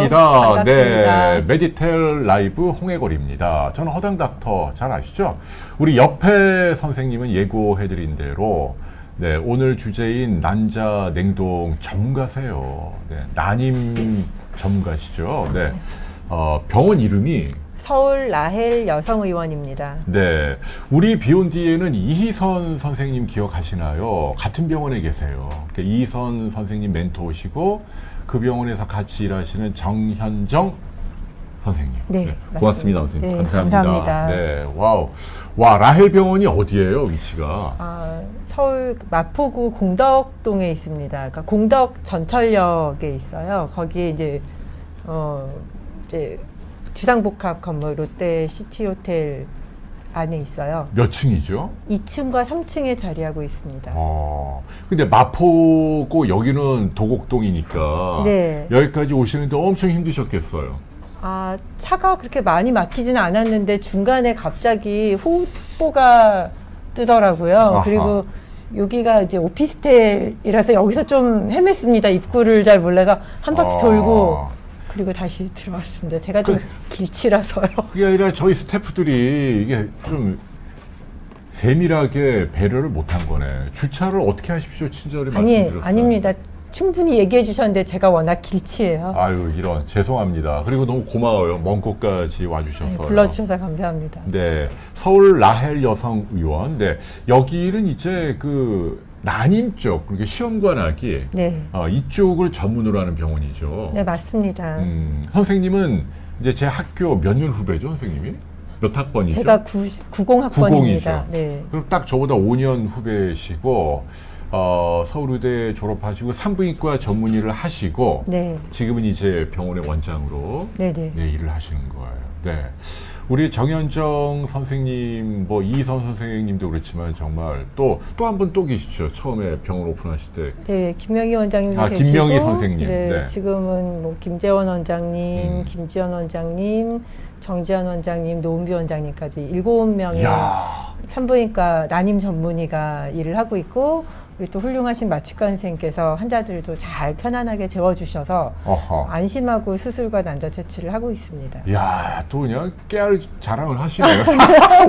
반갑습니다. 반갑습니다. 네, 메디텔 라이브 홍해걸입니다. 저는 허당닥터 잘 아시죠? 우리 옆에 선생님은 예고해드린 대로 네, 오늘 주제인 난자 냉동 전문가세요. 네, 난임 전문가시죠. 네, 병원 이름이 서울 라헬 여성의원입니다. 네, 우리 비욘디에는 이희선 선생님 기억하시나요? 같은 병원에 계세요. 이희선 선생님 멘토시고 그 병원에서 같이 일하시는 정현정 선생님. 네, 고맙습니다, 선생님. 네, 감사합니다. 감사합니다. 네, 와우. 와, 라헬 병원이 어디예요, 위치가? 서울 마포구 공덕동에 있습니다. 그러니까 공덕 전철역에 있어요. 거기에 이제 주상복합 건물 롯데 시티호텔 안에 있어요. 몇 층이죠? 2층과 3층에 자리하고 있습니다. 근데 마포고 여기는 도곡동이니까 네. 여기까지 오시는데 엄청 힘드셨겠어요. 차가 그렇게 많이 막히지는 않았는데 중간에 갑자기 호흡보가 뜨더라고요. 아하. 그리고 여기가 이제 오피스텔이라서 여기서 좀 헤맸습니다. 입구를 잘 몰라서 한 바퀴 돌고 그리고 다시 들어왔습니다. 제가 좀 길치라서요. 그게 아니라 저희 스태프들이 이게 좀 세밀하게 배려를 못한 거네. 주차를 어떻게 하십시오, 친절히 말씀드렸어요. 아닙니다. 충분히 얘기해 주셨는데 제가 워낙 길치예요. 아유, 이런 죄송합니다. 그리고 너무 고마워요. 먼 곳까지 와주셔서. 불러주셔서 감사합니다. 네, 서울 라헬 여성의원. 네, 여기는 이제 그 난임 쪽, 그렇게 시험관하기 네. 이쪽을 전문으로 하는 병원이죠. 네, 맞습니다. 선생님은 이제 제 학교 몇 년 후배죠, 선생님이? 몇 학번이죠? 제가 90학번입니다. 90이죠. 네. 그럼 딱 저보다 5년 후배시고 서울의대 졸업하시고 산부인과 전문의를 하시고 네. 지금은 이제 병원의 원장으로 네네. 네, 일을 하시는 거예요. 네. 우리 정현정 선생님, 뭐 이희선 선생님도 그렇지만 정말 또 한 분 또 계시죠. 처음에 병원 오픈하실 때. 네, 김명희 원장님도 계시고, 김명희 선생님. 네, 네. 지금은 뭐 김재원 원장님, 김지연 원장님, 정지현 원장님, 노은비 원장님까지 7명의 이야. 산부인과 난임 전문의가 일을 하고 있고, 우리 또 훌륭하신 마취과 선생님께서 환자들도 잘 편안하게 재워주셔서 어허. 안심하고 수술과 난자 채취를 하고 있습니다. 이야, 또 그냥 깨알 자랑을 하시네요.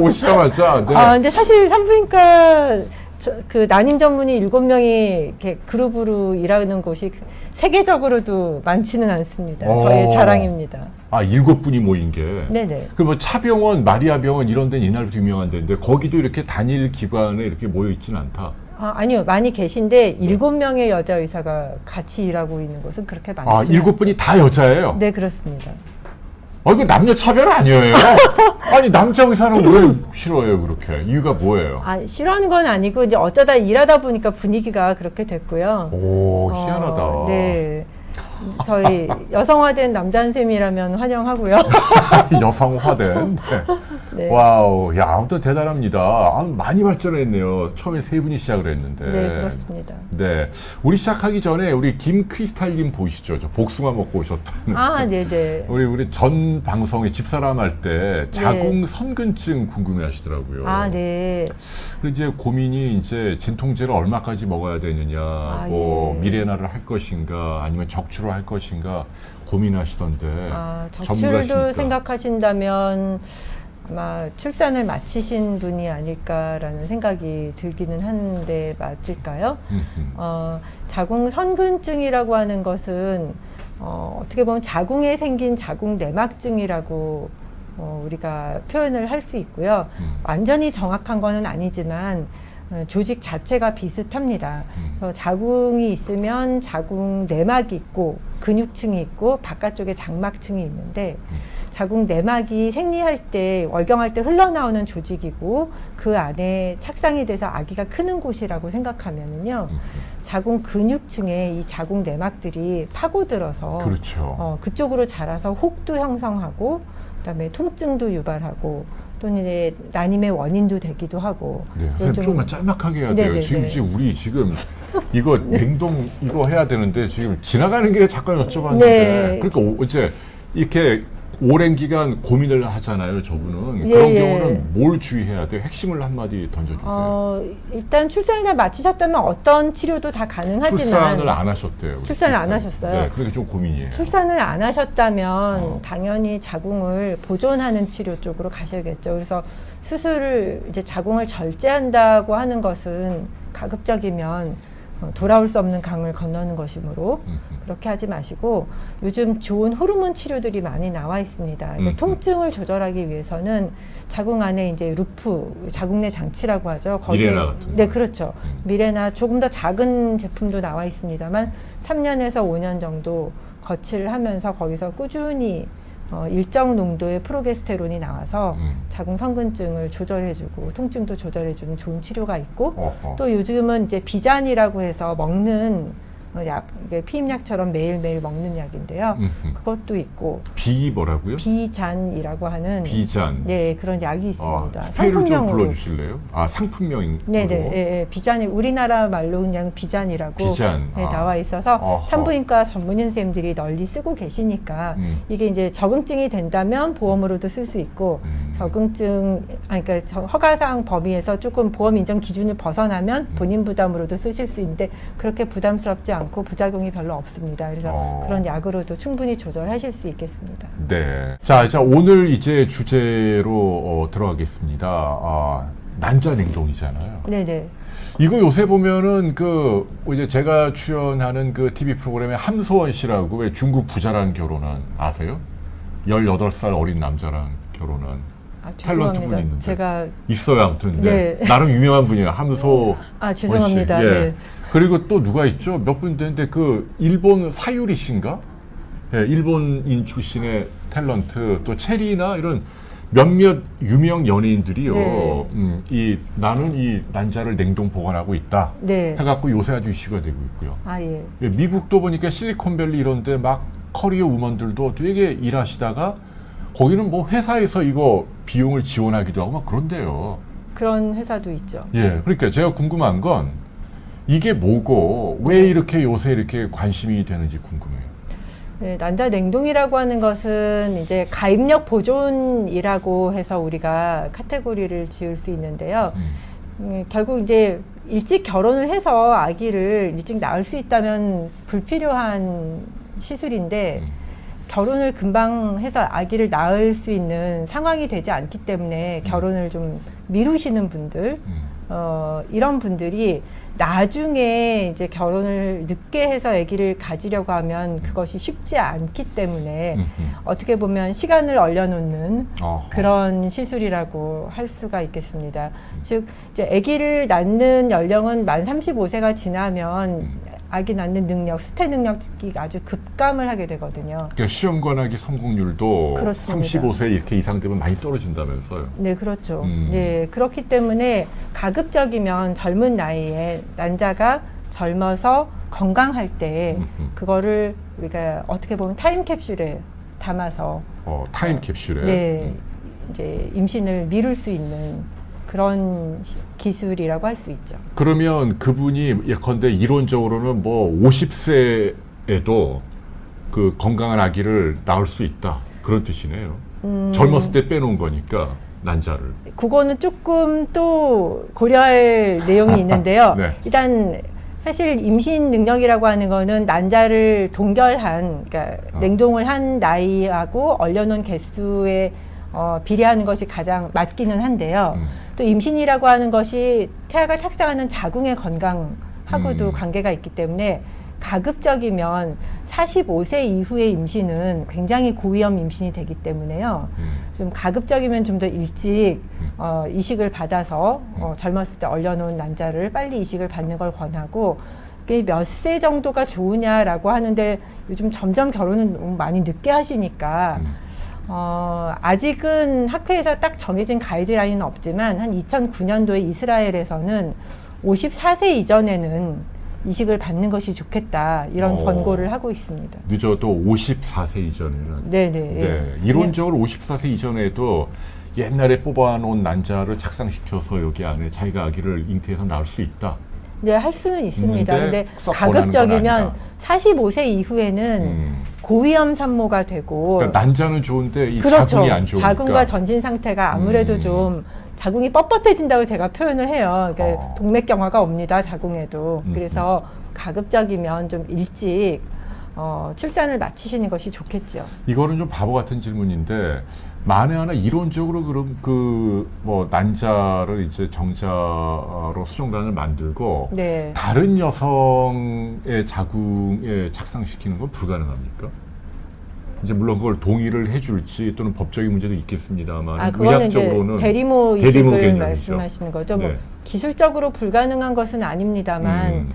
오시자마자. 네. 근데 사실 산부인과 그 난임 전문의 7명이 이렇게 그룹으로 일하는 곳이 세계적으로도 많지는 않습니다. 저의 자랑입니다. 7분이 모인 게. 네네. 그 뭐 차병원, 마리아병원 이런 데는 옛날부터 유명한 데인데 거기도 이렇게 단일 기관에 이렇게 모여 있지는 않다. 아니요. 많이 계신데 7명의 여자 의사가 같이 일하고 있는 곳은 그렇게 많지 않죠. 7분이 다 여자예요? 네, 그렇습니다. 이거 남녀 차별 아니에요? 아니, 남자 의사는 왜 싫어해요, 그렇게? 이유가 뭐예요? 싫어하는 건 아니고 이제 어쩌다 일하다 보니까 분위기가 그렇게 됐고요. 오, 희한하다. 네. 저희 여성화된 남자 선생님이라면 환영하고요. 여성화된. 네. 네. 와우, 야, 아무튼 대단합니다. 많이 발전했네요. 처음에 3분이 시작을 했는데. 네, 그렇습니다. 네. 우리 시작하기 전에 우리 김크리스탈님 보이시죠? 저 복숭아 먹고 오셨다는. 네네. 우리 전 방송에 집사람 할 때 자궁 선근증 궁금해 하시더라고요. 네. 그리고 이제 고민이 이제 진통제를 얼마까지 먹어야 되느냐, 뭐 예. 미레나를 할 것인가, 아니면 적추를 할 것인가 고민하시던데. 적출도 전문가시니까. 생각하신다면 아마 출산을 마치신 분이 아닐까라는 생각이 들기는 한데 맞을까요? 자궁 선근증이라고 하는 것은 어떻게 보면 자궁에 생긴 자궁 내막증이라고 우리가 표현을 할 수 있고요. 완전히 정확한 거는 아니지만 조직 자체가 비슷합니다. 자궁이 있으면 자궁 내막이 있고 근육층이 있고 바깥쪽에 장막층이 있는데 자궁 내막이 생리할 때 월경할 때 흘러나오는 조직이고 그 안에 착상이 돼서 아기가 크는 곳이라고 생각하면은요. 자궁 근육층에 이 자궁 내막들이 파고들어서 그렇죠. 그쪽으로 자라서 혹도 형성하고 그다음에 통증도 유발하고 또는 이제 난임의 원인도 되기도 하고. 네, 선생님 조금만 짤막하게 해야 돼요. 지금 우리 지금 이거 냉동 이거 해야 되는데 지금 지나가는 길에 잠깐 여쭤봤는데. 네. 그러니까 어제 이렇게 오랜 기간 고민을 하잖아요, 저분은. 예, 그런 예. 경우는 뭘 주의해야 돼요? 핵심을 한마디 던져주세요. 일단 출산을 잘 마치셨다면 어떤 치료도 다 가능하지만 출산을 안 하셨대요. 출산을 안 하셨어요? 네, 그게 좀 고민이에요. 출산을 안 하셨다면 당연히 자궁을 보존하는 치료 쪽으로 가셔야겠죠. 그래서 수술을 이제 자궁을 절제한다고 하는 것은 가급적이면 돌아올 수 없는 강을 건너는 것이므로 그렇게 하지 마시고 요즘 좋은 호르몬 치료들이 많이 나와 있습니다. 통증을 조절하기 위해서는 자궁 안에 이제 루프, 자궁 내 장치라고 하죠. 미레나 같은 네, 거. 그렇죠. 미레나 조금 더 작은 제품도 나와 있습니다만 3년에서 5년 정도 거치를 하면서 거기서 꾸준히 일정 농도의 프로게스테론이 나와서 자궁 성근증을 조절해주고 통증도 조절해주는 좋은 치료가 있고 또 요즘은 이제 비잔이라고 해서 먹는 약, 이게 피임약처럼 매일매일 먹는 약인데요. 그것도 있고 비 뭐라고요? 비잔이라고 하는 비잔. 네, 그런 약이 있습니다. 스펠을 좀 불러주실래요? 아, 상품명인 네네. 예, 비잔이 우리나라 말로 그냥 비잔이라고 비잔. 네, 나와 있어서 어허. 산부인과 전문의 선생님들이 널리 쓰고 계시니까 이게 이제 적응증이 된다면 보험으로도 쓸 수 있고 적응증 그러니까 허가사항 범위에서 조금 보험 인정 기준을 벗어나면 본인 부담으로도 쓰실 수 있는데 그렇게 부담스럽지 않고 부작용이 별로 없습니다. 그래서 그런 약으로도 충분히 조절하실 수 있겠습니다. 네. 자, 오늘 이제 주제로 들어가겠습니다. 난자 냉동이잖아요. 네네. 이거 요새 보면은 이제 제가 출연하는 그 TV 프로그램에 함소원 씨라고 왜 중국 부자랑 결혼한 아세요? 18살 어린 남자랑 결혼한 탤런트 분이 있는데 제가 있어요. 아무튼 네. 나름 유명한 분이에요. 함소원 씨. 죄송합니다. 예. 네. 그리고 또 누가 있죠? 몇 분 됐는데 일본 사유리 씨인가? 예, 일본인 출신의 탤런트 또 체리나 이런 몇몇 유명 연예인들이요. 네. 나는 이 난자를 냉동 보관하고 있다. 네. 해갖고 요새 아주 이슈가 되고 있고요. 예. 예, 미국도 보니까 실리콘밸리 이런데 막 커리어 우먼들도 되게 일하시다가 거기는 뭐 회사에서 이거 비용을 지원하기도 하고 막 그런데요. 그런 회사도 있죠. 예, 그러니까 제가 궁금한 건 이게 뭐고 왜 이렇게 요새 이렇게 관심이 되는지 궁금해요. 네, 난자 냉동이라고 하는 것은 이제 가입력 보존이라고 해서 우리가 카테고리를 지을 수 있는데요. 결국 이제 일찍 결혼을 해서 아기를 일찍 낳을 수 있다면 불필요한 시술인데 결혼을 금방 해서 아기를 낳을 수 있는 상황이 되지 않기 때문에 결혼을 좀 미루시는 분들, 이런 분들이 나중에 이제 결혼을 늦게 해서 아기를 가지려고 하면 그것이 쉽지 않기 때문에 어떻게 보면 시간을 얼려놓는 그런 시술이라고 할 수가 있겠습니다. 즉 이제 아기를 낳는 연령은 만 35세가 지나면 아기 낳는 능력, 수태 능력이 아주 급감을 하게 되거든요. 그러니까 시험 관하기 성공률도 그렇습니다. 35세 이렇게 이상 되면 많이 떨어진다면서요. 네, 그렇죠. 네, 그렇기 때문에 가급적이면 젊은 나이에 난자가 젊어서 건강할 때 그거를 우리가 어떻게 보면 타임캡슐에 담아서 타임캡슐에 네, 이제 임신을 미룰 수 있는 그런 기술이라고 할 수 있죠. 그러면 그분이 예컨대 이론적으로는 뭐 50세에도 그 건강한 아기를 낳을 수 있다 그런 뜻이네요. 젊었을 때 빼놓은 거니까 난자를. 그거는 조금 또 고려할 내용이 있는데요. 네. 일단 사실 임신 능력이라고 하는 거는 난자를 동결한, 그러니까 냉동을 한 나이하고 얼려놓은 개수에 비례하는 것이 가장 맞기는 한데요. 또 임신이라고 하는 것이 태아가 착상하는 자궁의 건강하고도 관계가 있기 때문에 가급적이면 45세 이후의 임신은 굉장히 고위험 임신이 되기 때문에요. 좀 가급적이면 좀 더 일찍 이식을 받아서 젊었을 때 얼려놓은 난자를 빨리 이식을 받는 걸 권하고 몇 세 정도가 좋으냐라고 하는데 요즘 점점 결혼은 너무 많이 늦게 하시니까 아직은 학회에서 딱 정해진 가이드라인은 없지만 한 2009년도에 이스라엘에서는 54세 이전에는 이식을 받는 것이 좋겠다 이런 권고를 하고 있습니다. 늦어도 54세 이전에는. 네네. 네, 이론적으로 54세 이전에도 옛날에 뽑아놓은 난자를 착상시켜서 여기 안에 자기가 아기를 잉태해서 낳을 수 있다. 네, 할 수는 있습니다. 있는데 근데 썩 권하는 건 가급적이면 아니다. 45세 이후에는 고위험 산모가 되고 그러니까 난자는 좋은데 이 그렇죠. 자궁이 안 좋으니까. 자궁과 전신 상태가 아무래도 좀 자궁이 뻣뻣해진다고 제가 표현을 해요. 그러니까 동맥경화가 옵니다. 자궁에도. 그래서 가급적이면 좀 일찍 출산을 마치시는 것이 좋겠죠. 이거는 좀 바보 같은 질문인데 만에 하나 이론적으로 그럼 그 뭐 난자를 이제 정자로 수정단을 만들고 네. 다른 여성의 자궁에 착상시키는 건 불가능합니까? 이제 물론 그걸 동의를 해줄지 또는 법적인 문제도 있겠습니다만 그거는 의학적으로는 이제 대리모 대리모 이식을 개념이죠. 말씀하시는 거죠. 네. 뭐 기술적으로 불가능한 것은 아닙니다만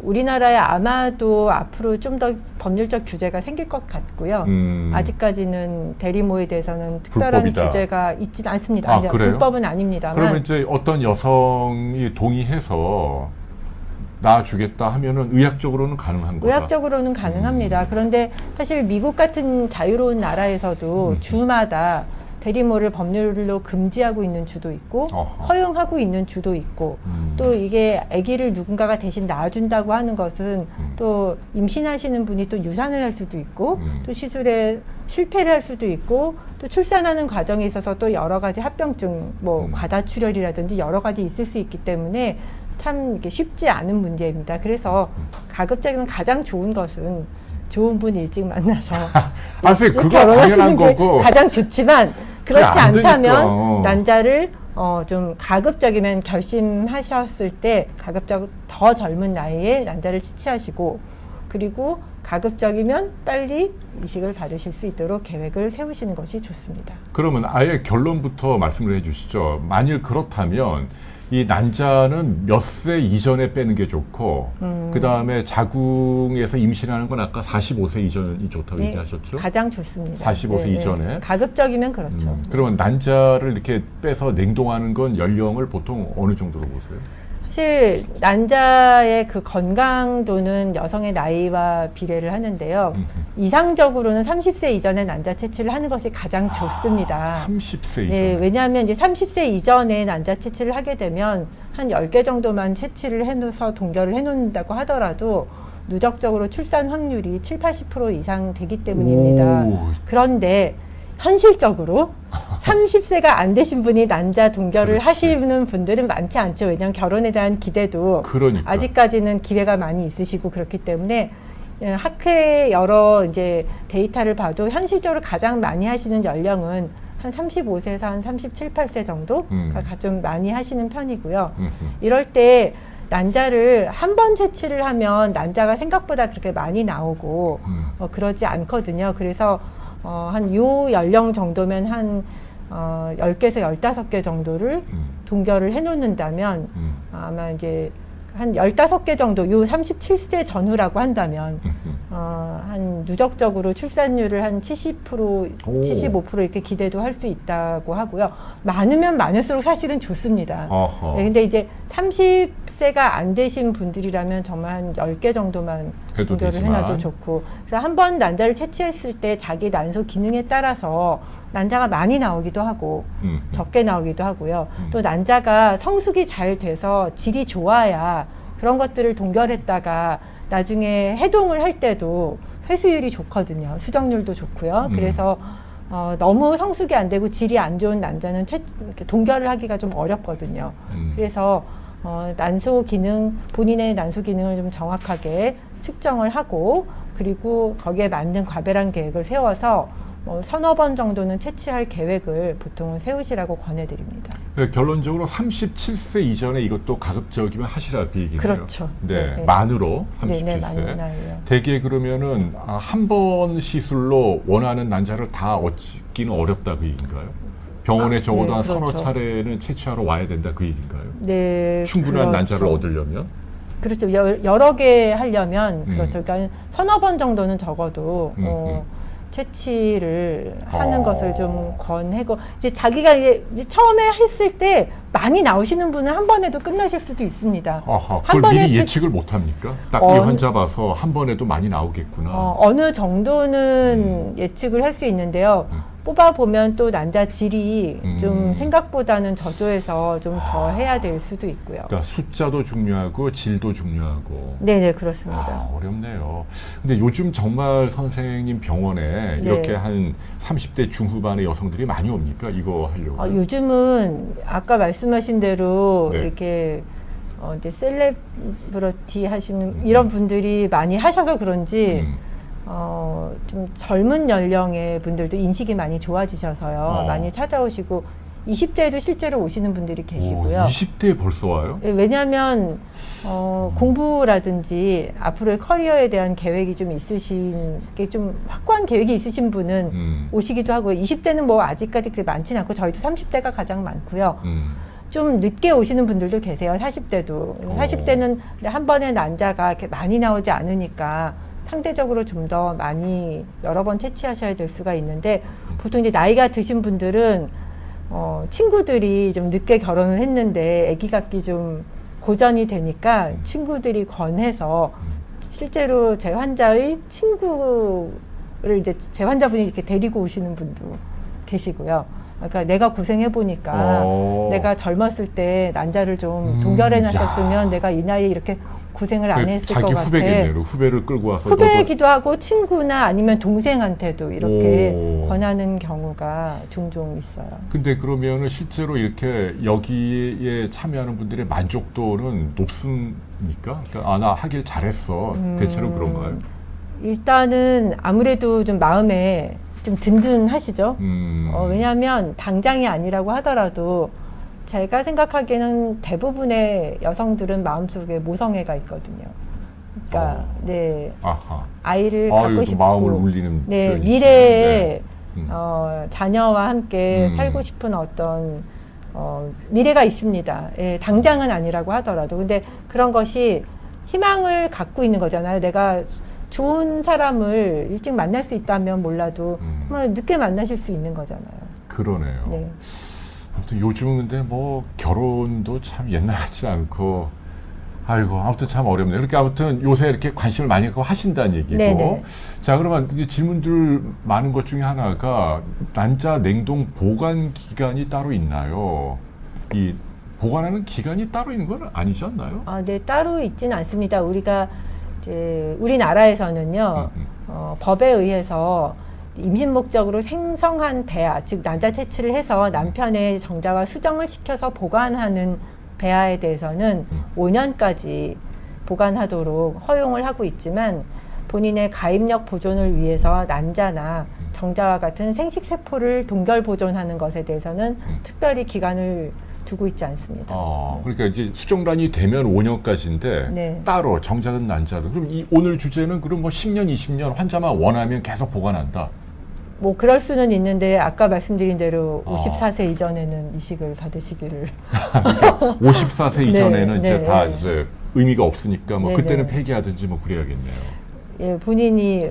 우리나라에 아마도 앞으로 좀 더 법률적 규제가 생길 것 같고요. 아직까지는 대리모에 대해서는 특별한 불법이다. 규제가 있지는 않습니다. 아니, 그래요? 불법은 아닙니다만. 그러면 이제 어떤 여성이 동의해서 낳아주겠다 하면은 의학적으로는 가능한 거다. 의학적으로는 가능합니다. 그런데 사실 미국 같은 자유로운 나라에서도 주마다 대리모를 법률로 금지하고 있는 주도 있고 허용하고 있는 주도 있고 또 이게 아기를 누군가가 대신 낳아준다고 하는 것은 또 임신하시는 분이 또 유산을 할 수도 있고 또 시술에 실패를 할 수도 있고 또 출산하는 과정에 있어서 또 여러 가지 합병증 뭐 과다출혈이라든지 여러 가지 있을 수 있기 때문에 참 이게 쉽지 않은 문제입니다. 그래서 가급적이면 가장 좋은 것은 좋은 분 일찍 만나서 선생님 그거 결혼하시는 당연한 게 거고 가장 좋지만 그렇지 안 않다면 되니까. 난자를 좀 가급적이면 결심하셨을 때 가급적 더 젊은 나이에 난자를 치치하시고 그리고 가급적이면 빨리 이식을 받으실 수 있도록 계획을 세우시는 것이 좋습니다. 그러면 아예 결론부터 말씀을 해주시죠. 만일 그렇다면 이 난자는 몇 세 이전에 빼는 게 좋고 그 다음에 자궁에서 임신하는 건 아까 45세 이전이 좋다고 네, 얘기하셨죠? 가장 좋습니다. 45세 이전에. 가급적이면 그렇죠. 그러면 난자를 이렇게 빼서 냉동하는 건 연령을 보통 어느 정도로 보세요? 사실 난자의 그 건강도는 여성의 나이와 비례를 하는데요. 이상적으로는 30세 이전에 난자 채취를 하는 것이 가장 좋습니다. 30세 이전에. 네, 왜냐하면 이제 30세 이전에 난자 채취를 하게 되면 한 10개 정도만 채취를 해놓아서 동결을 해놓는다고 하더라도 누적적으로 출산 확률이 7, 80% 이상 되기 때문입니다. 그런데 현실적으로 30세가 안 되신 분이 난자 동결을 그렇지. 하시는 분들은 많지 않죠. 왜냐하면 결혼에 대한 기대도 그러니까. 아직까지는 기회가 많이 있으시고 그렇기 때문에 학회 여러 이제 데이터를 봐도 현실적으로 가장 많이 하시는 연령은 한 35세에서 한 37, 8세 정도가 좀 많이 하시는 편이고요. 이럴 때 난자를 한 번 채취를 하면 난자가 생각보다 그렇게 많이 나오고 그러지 않거든요. 그래서 한 요 연령 정도면 한 10개에서 15개 정도를 동결을 해놓는다면 아마 이제 한 15개 정도, 요 37세 전후라고 한다면 한 누적적으로 출산율을 한 70%, 75% 이렇게 기대도 할 수 있다고 하고요. 많으면 많을수록 사실은 좋습니다. 네, 근데 이제 30세가 안 되신 분들이라면 정말 한 10개 정도만 동결을 해놔도 좋고, 그래서 한 번 난자를 채취했을 때 자기 난소 기능에 따라서 난자가 많이 나오기도 하고 적게 나오기도 하고요. 또 난자가 성숙이 잘 돼서 질이 좋아야 그런 것들을 동결했다가 나중에 해동을 할 때도 회수율이 좋거든요. 수정률도 좋고요. 그래서 너무 성숙이 안 되고 질이 안 좋은 난자는 이렇게 동결을 하기가 좀 어렵거든요. 그래서 난소 기능, 본인의 난소 기능을 좀 정확하게 측정을 하고 그리고 거기에 맞는 과배랑 계획을 세워서 서너 번 정도는 채취할 계획을 보통은 세우시라고 권해드립니다. 네, 결론적으로 37세 이전에 이것도 가급적이면 하시라 그 얘기네요. 그렇죠. 네, 네. 만으로 37세. 네, 많은 나이요. 대개 그러면은 한 번 시술로 원하는 난자를 다 얻기는 어렵다 그 얘기인가요? 병원에 적어도 네, 한 그렇죠. 서너 차례는 채취하러 와야 된다 그 얘기인가요? 네, 충분한 그렇죠. 난자를 얻으려면? 그렇죠. 여러 개 하려면 그렇죠. 그러니까 서너 번 정도는 적어도 채취를 하는 것을 좀 권하고 이제 자기가 이제 처음에 했을 때 많이 나오시는 분은 한 번에도 끝나실 수도 있습니다. 그걸 미리 예측을 못 합니까? 딱 이 환자 봐서 한 번에도 많이 나오겠구나. 어느 정도는 예측을 할 수 있는데요. 뽑아보면 또 난자 질이 좀 음. 생각보다는 저조해서 좀 더 해야 될 수도 있고요. 그러니까 숫자도 중요하고 질도 중요하고. 네네, 그렇습니다. 아, 어렵네요. 근데 요즘 정말 선생님 병원에 네. 이렇게 한 30대 중후반의 여성들이 많이 옵니까? 이거 하려고. 요즘은 아까 말씀하신 대로 네. 이렇게 이제 셀레브리티 하시는 이런 분들이 많이 하셔서 그런지 좀 젊은 연령의 분들도 인식이 많이 좋아지셔서요. 많이 찾아오시고 20대에도 실제로 오시는 분들이 계시고요. 20대에 벌써 와요? 예, 왜냐하면 공부라든지 앞으로의 커리어에 대한 계획이 좀 있으신 게 좀 확고한 계획이 있으신 분은 오시기도 하고요. 20대는 뭐 아직까지 그렇게 많지는 않고 저희도 30대가 가장 많고요. 좀 늦게 오시는 분들도 계세요. 40대도. 40대는 한 번에 난자가 이렇게 많이 나오지 않으니까 상대적으로 좀 더 많이 여러 번 채취하셔야 될 수가 있는데 보통 이제 나이가 드신 분들은 친구들이 좀 늦게 결혼을 했는데 아기 갖기 좀 고전이 되니까 친구들이 권해서 실제로 제 환자의 친구를 이제 제 환자분이 이렇게 데리고 오시는 분도 계시고요. 그러니까 내가 고생해 보니까 내가 젊었을 때 난자를 좀 동결해 놨었으면 내가 이 나이에 이렇게 고생을 안 했을 것 자기 같아. 후배겠네요. 후배를 끌고 와서 후배이기도 하고 친구나 아니면 동생한테도 이렇게 권하는 경우가 종종 있어요. 근데 그러면은 실제로 이렇게 여기에 참여하는 분들의 만족도는 높습니까? 그러니까 나 하길 잘했어. 대체로 그런가요? 일단은 아무래도 좀 마음에 좀 든든하시죠. 왜냐하면 당장이 아니라고 하더라도 제가 생각하기에는 대부분의 여성들은 마음속에 모성애가 있거든요. 그러니까 네, 아이를 갖고 싶고 마음을 울리는 네, 미래에 자녀와 함께 살고 싶은 어떤 미래가 있습니다. 예, 당장은 아니라고 하더라도 근데 그런 것이 희망을 갖고 있는 거잖아요. 내가 좋은 사람을 일찍 만날 수 있다면 몰라도 늦게 만나실 수 있는 거잖아요. 그러네요. 네. 아무튼 요즘은 근데 뭐 결혼도 참 옛날 같지 않고 아이고 아무튼 참 어렵네요. 이렇게 아무튼 요새 이렇게 관심을 많이 갖고 하신다는 얘기고. 네네. 자 그러면 이제 질문들 많은 것 중에 하나가 난자 냉동 보관 기간이 따로 있나요? 이 보관하는 기간이 따로 있는 건 아니지 않나요? 네, 따로 있지는 않습니다. 우리가 이제 우리나라에서는요 법에 의해서 임신 목적으로 생성한 배아, 즉 난자 채취를 해서 남편의 정자와 수정을 시켜서 보관하는 배아에 대해서는 5년까지 보관하도록 허용을 하고 있지만 본인의 가입력 보존을 위해서 난자나 정자와 같은 생식세포를 동결 보존하는 것에 대해서는 특별히 기간을 두고 있지 않습니다. 그러니까 이제 수정란이 되면 5년까지인데 네. 따로 정자든 난자든 그럼 이 오늘 주제는 그럼 뭐 10년, 20년 환자만 원하면 계속 보관한다. 뭐 그럴 수는 있는데 아까 말씀드린 대로 54세 이전에는 이식을 받으시기를 54세 이전에는 네, 이제 다 네. 이제 의미가 없으니까 뭐 네, 그때는 네. 폐기하든지 뭐 그래야겠네요. 예, 본인이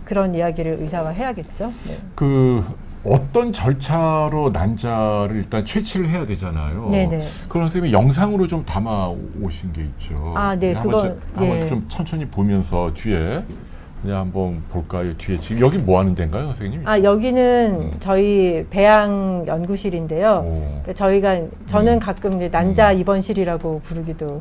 그런 이야기를 의사와 해야겠죠. 네. 그 어떤 절차로 난자를 일단 채취를 해야 되잖아요. 네네. 그런 선생님이 영상으로 좀 담아 오신 게 있죠. 네, 한번 예. 좀 천천히 보면서 뒤에 그냥 한번 볼까요? 뒤에 지금 여기 뭐 하는 데인가요, 선생님? 여기는 저희 배양 연구실인데요. 그러니까 저는 가끔 이제 난자 입원실이라고 부르기도.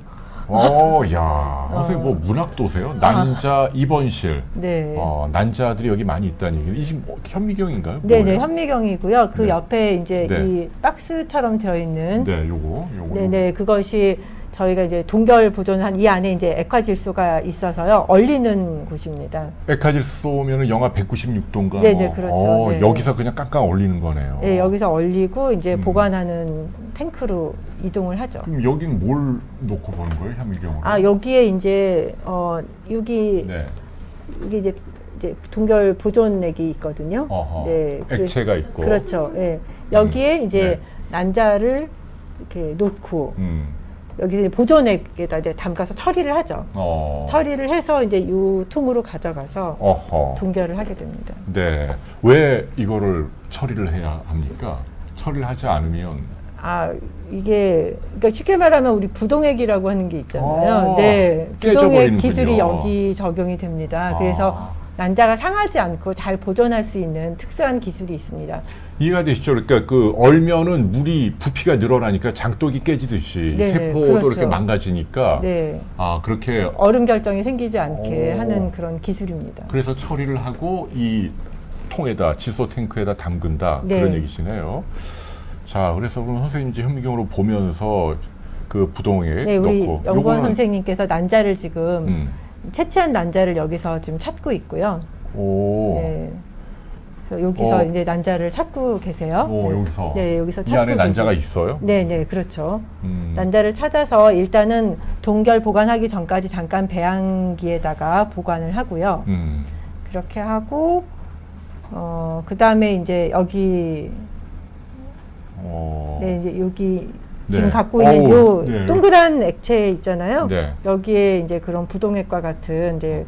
야, 선생님 뭐 문학도세요? 난자 입원실. 네. 난자들이 여기 많이 있다는 얘기. 이 지금 현미경인가요? 네네, 뭐예요? 현미경이고요. 그 네. 옆에 이제 네. 이 박스처럼 되어 있는. 네, 요거. 네네, 그것이 저희가 이제 동결 보존한 이 안에 이제 액화질소가 있어서요, 얼리는 곳입니다. 액화질소면은 영하 196도인가? 네네, 그렇죠. 네. 여기서 그냥 깡깡 얼리는 거네요. 네, 여기서 얼리고 이제 보관하는 탱크로 이동을 하죠. 그럼 여기는 뭘 놓고 보는 거예요, 현미경으로? 여기에 이제 여기 네. 이게 이제 동결 보존액이 있거든요. 네, 액체가 있고. 그렇죠. 네. 여기에 이제 네. 난자를 이렇게 놓고 여기 이제 보존액에다 이제 담가서 처리를 하죠. 처리를 해서 이제 이 통으로 가져가서 동결을 하게 됩니다. 네. 왜 이거를 처리를 해야 합니까? 처리를 하지 않으면 이게 그러니까 쉽게 말하면 우리 부동액이라고 하는 게 있잖아요. 네, 깨져버리는군요. 부동액 기술이 여기 적용이 됩니다. 그래서 난자가 상하지 않고 잘 보존할 수 있는 특수한 기술이 있습니다. 이해가 되시죠? 그러니까 그 얼면은 물이 부피가 늘어나니까 장독이 깨지듯이 네네, 세포도 그렇죠. 이렇게 망가지니까 네. 아 그렇게 얼음 결정이 생기지 않게 오. 하는 그런 기술입니다. 그래서 처리를 하고 이 통에다 질소 탱크에다 담근다 네. 그런 얘기시네요. 자, 그래서 그럼 선생님 이제 현미경으로 보면서 그 부동에 네, 우리 넣고 연구원 선생님께서 난자를 지금 채취한 난자를 여기서 지금 찾고 있고요. 오, 네. 그래서 여기서 어. 이제 난자를 찾고 계세요. 오 네. 여기서 네, 여기서 이 찾고 안에 난자가 계세요. 있어요? 네, 네, 그렇죠. 음. 난자를 찾아서 일단은 동결 보관하기 전까지 잠깐 배양기에다가 보관을 하고요. 그렇게 하고 그 다음에 이제 여기 네, 이제 여기 지금 네. 갖고 있는 어우, 요 네. 동그란 액체 있잖아요. 네. 여기에 이제 그런 부동액과 같은 이제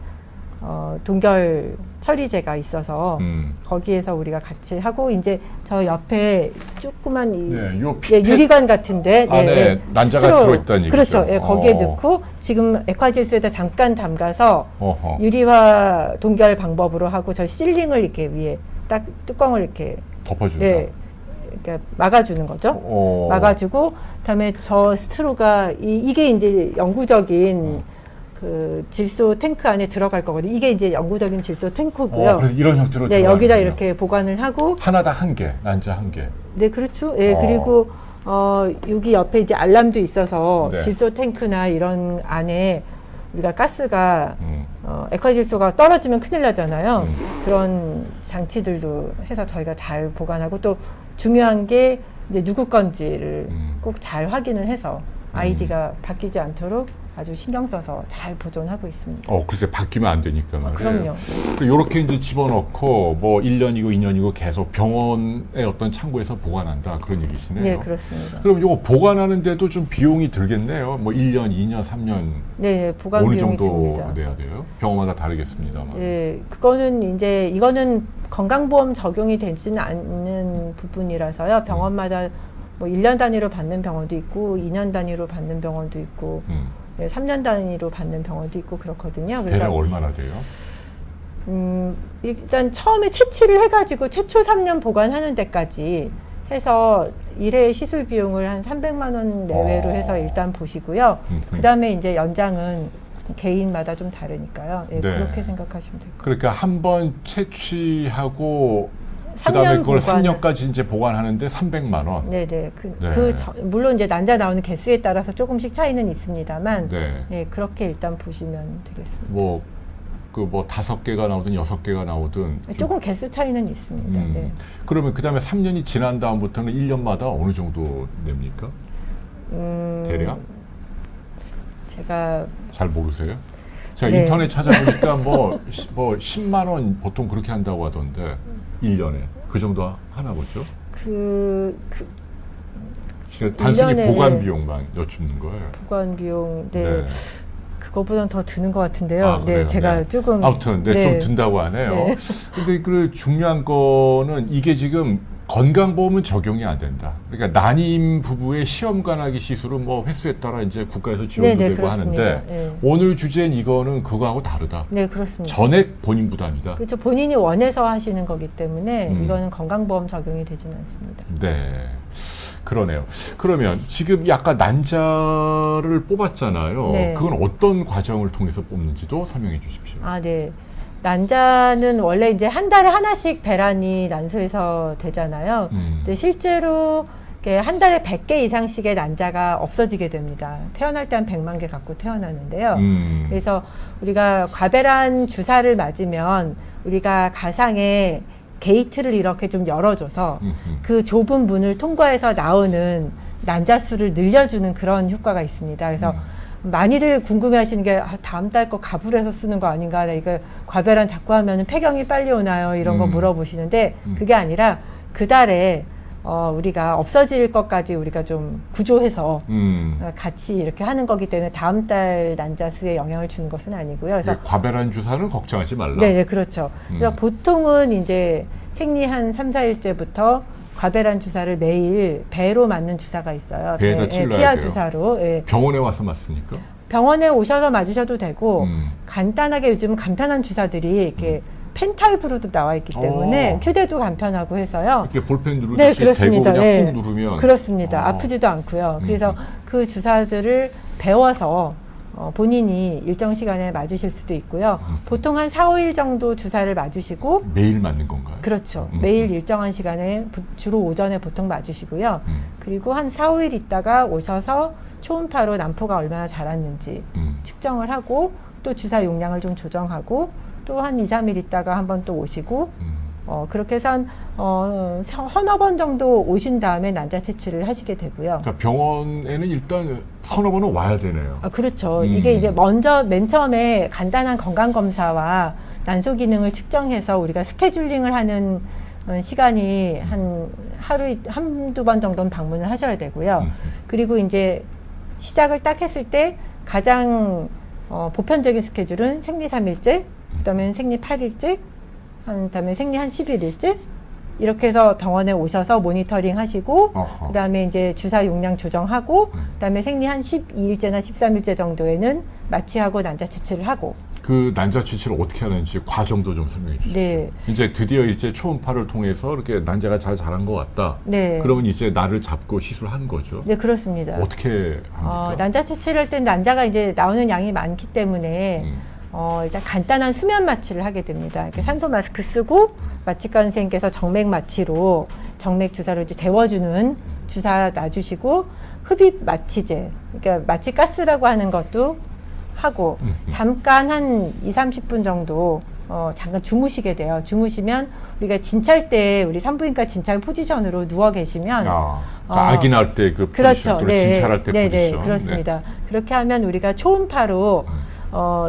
동결 처리제가 있어서 거기에서 우리가 같이 하고 이제 저 옆에 조그만 이 네, 요 예, 유리관 같은데 안에 난자가 들어있다는 얘기죠. 그렇죠. 예, 거기에 어. 넣고 지금 액화질소에다 잠깐 담가서 어허. 유리화 동결 방법으로 하고 저 실링을 이렇게 위에 딱 뚜껑을 이렇게 덮어준다. 네, 그러니까 막아주는 거죠. 어. 막아주고 그다음에 저 스트로가 이게 이제 영구적인 그 질소 탱크 안에 들어갈 거거든요. 이게 이제 영구적인 질소 탱크고요. 그래서 이런 형태로 네, 들어가는군요. 여기다 이렇게 보관을 하고 하나당 한 개, 난자 한 개. 네, 그렇죠. 예, 그리고 여기 옆에 이제 알람도 있어서 네. 질소 탱크나 이런 안에 우리가 가스가 액화질소가 떨어지면 큰일 나잖아요. 그런 장치들도 해서 저희가 잘 보관하고 또 중요한 게 이제 누구 건지를 꼭 잘 확인을 해서 아이디가 바뀌지 않도록 아주 신경 써서 잘 보존하고 있습니다. 글쎄 바뀌면 안 되니까 말이에요. 그럼요. 이렇게 이제 집어넣고 뭐 1년이고 2년이고 계속 병원의 어떤 창고에서 보관한다 그런 얘기시네요. 네, 그렇습니다. 그럼 이거 보관하는데도 좀 비용이 들겠네요. 뭐 1년, 2년, 3년 네, 보관 어느 비용이 정도 듭니다. 내야 돼요? 병원마다 다르겠습니다만. 네, 그거는 이제 이거는 건강보험 적용이 되지는 않는 부분이라서요. 병원마다 뭐 1년 단위로 받는 병원도 있고 2년 단위로 받는 병원도 있고 네, 3년 단위로 받는 병원도 있고 그렇거든요. 대략 얼마나 돼요? 일단 처음에 채취를 해가지고 최초 3년 보관하는 데까지 해서 1회 시술 비용을 한 300만 원 내외로 해서 일단 보시고요. 그 다음에 이제 연장은 개인마다 좀 다르니까요. 예, 네. 그렇게 생각하시면 될 거예요. 그러니까 한 번 채취하고 그다음에 그걸 3년까지 이제 보관하는데 300만 원. 네네. 네. 물론 이제 난자 나오는 개수에 따라서 조금씩 차이는 있습니다만, 네. 예, 그렇게 일단 보시면 되겠습니다. 뭐 5개가 나오든 6개가 나오든 조금 개수 차이는 있습니다. 네. 그러면 그다음에 3년이 지난 다음부터는 1년마다 어느 정도 냅니까? 대략? 제가 잘 모르세요? 제가 네. 인터넷 찾아보니까 뭐 10만 원 보통 그렇게 한다고 하던데 1년에 그 정도 하나 보죠? 단순히 1년에, 보관 네. 비용만 여쭙는 거예요. 보관 비용, 네. 네. 그거보다는 더 드는 것 같은데요. 그래요? 네, 제가 네. 조금 아무튼 네, 좀 든다고 하네요. 네. 근데 그 중요한 거는 이게 지금 건강보험은 적용이 안 된다. 그러니까 난임 부부의 시험관하기 시술은 뭐 횟수에 따라 이제 국가에서 지원도 네, 되고 그렇습니다. 하는데 네. 오늘 주제는 이거는 그거하고 다르다. 네, 그렇습니다. 전액 본인 부담이다. 그렇죠. 본인이 원해서 하시는 거기 때문에 음. 이거는 건강보험 적용이 되지는 않습니다. 네. 그러네요. 그러면 지금 약간 난자를 뽑았잖아요. 네. 그건 어떤 과정을 통해서 뽑는지도 설명해 주십시오. 아, 네. 난자는 원래 이제 한 달에 하나씩 배란이 난소에서 되잖아요. 근데 실제로 이렇게 한 달에 100개 이상씩의 난자가 없어지게 됩니다. 태어날 때 한 100만 개 갖고 태어나는데요. 그래서 우리가 과배란 주사를 맞으면 우리가 가상에 게이트를 이렇게 좀 열어줘서 그 좁은 문을 통과해서 나오는 난자 수를 늘려주는 그런 효과가 있습니다. 그래서 많이들 궁금해하시는 게 다음 달 거 가불해서 쓰는 거 아닌가? 나 이거 과배란 자꾸 하면은 폐경이 빨리 오나요? 이런 거 물어보시는데 그게 아니라 그 달에 우리가 없어질 것까지 우리가 좀 구조해서 같이 이렇게 하는 거기 때문에 다음 달 난자 수에 영향을 주는 것은 아니고요. 그래서 과배란 주사는 걱정하지 말라. 네, 그렇죠. 그래서 보통은 이제 생리 한 3, 4일째부터 과배란 주사를 매일 배로 맞는 주사가 있어요. 배에다 찔러야 피하 돼요. 주사로. 예. 병원에 와서 맞습니까? 병원에 오셔서 맞으셔도 되고 간단하게 요즘 간편한 주사들이 이렇게 펜타입으로도 나와 있기 때문에 휴대도 간편하고 해서요. 이렇게 볼펜 누르듯이 네, 대고 그렇습니다. 그냥 네. 꾹 누르면 그렇습니다. 아프지도 않고요. 그래서 그 주사들을 배워서 본인이 일정 시간에 맞으실 수도 있고요. 보통 한 4, 5일 정도 주사를 맞으시고 매일 맞는 건가요? 그렇죠. 매일 일정한 시간에 주로 오전에 보통 맞으시고요. 그리고 한 4, 5일 있다가 오셔서 초음파로 난포가 얼마나 자랐는지 측정을 하고 또 주사 용량을 좀 조정하고 또 한 2, 3일 있다가 한번 또 오시고 그렇게 해서 한 서너 번 정도 오신 다음에 난자 채취를 하시게 되고요. 그러니까 병원에는 일단 서너 번은 와야 되네요. 그렇죠. 이게 먼저 맨 처음에 간단한 건강 검사와 난소 기능을 측정해서 우리가 스케줄링을 하는 시간이 한 하루에 한두 번 정도는 방문을 하셔야 되고요. 그리고 이제 시작을 딱 했을 때 가장 보편적인 스케줄은 생리 3일째, 그다음에 생리 8일째, 그다음에 생리 한 11일째 이렇게 해서 병원에 오셔서 모니터링 하시고 그다음에 이제 주사 용량 조정하고 그다음에 생리 한 12일째나 13일째 정도에는 마취하고 난자 채취를 하고 그 난자 채취를 어떻게 하는지 과정도 좀 설명해 주시죠. 네. 이제 드디어 이제 초음파를 통해서 이렇게 난자가 잘 자란 것 같다. 네. 그러면 이제 나를 잡고 시술한 거죠. 네, 그렇습니다. 어떻게 합니까? 난자 채취를 할 땐 난자가 이제 나오는 양이 많기 때문에 일단 간단한 수면 마취를 하게 됩니다. 이렇게 산소 마스크 쓰고 마취과 선생님께서 정맥 마취로 정맥 주사를 이제 재워주는 주사 놔주시고 흡입 마취제, 그러니까 마취 가스라고 하는 것도 하고 잠깐 한 2, 30분 정도 잠깐 주무시게 돼요. 주무시면 우리가 진찰 때 우리 산부인과 진찰 포지션으로 누워 계시면 그러니까 아기 낳을 때 그 그렇죠. 포지션, 네. 진찰할 때 네, 포지션. 그렇습니다. 네. 그렇게 하면 우리가 초음파로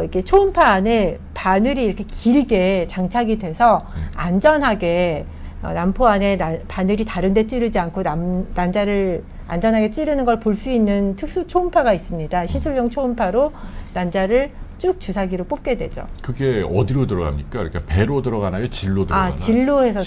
이렇게 초음파 안에 바늘이 이렇게 길게 장착이 돼서 안전하게 난포 안에 바늘이 다른 데 찌르지 않고 난자를 안전하게 찌르는 걸 볼 수 있는 특수 초음파가 있습니다. 시술용 초음파로 난자를 쭉 주사기로 뽑게 되죠. 그게 어디로 들어갑니까? 그러니까 배로 들어가나요? 질로 들어가나요? 진로에서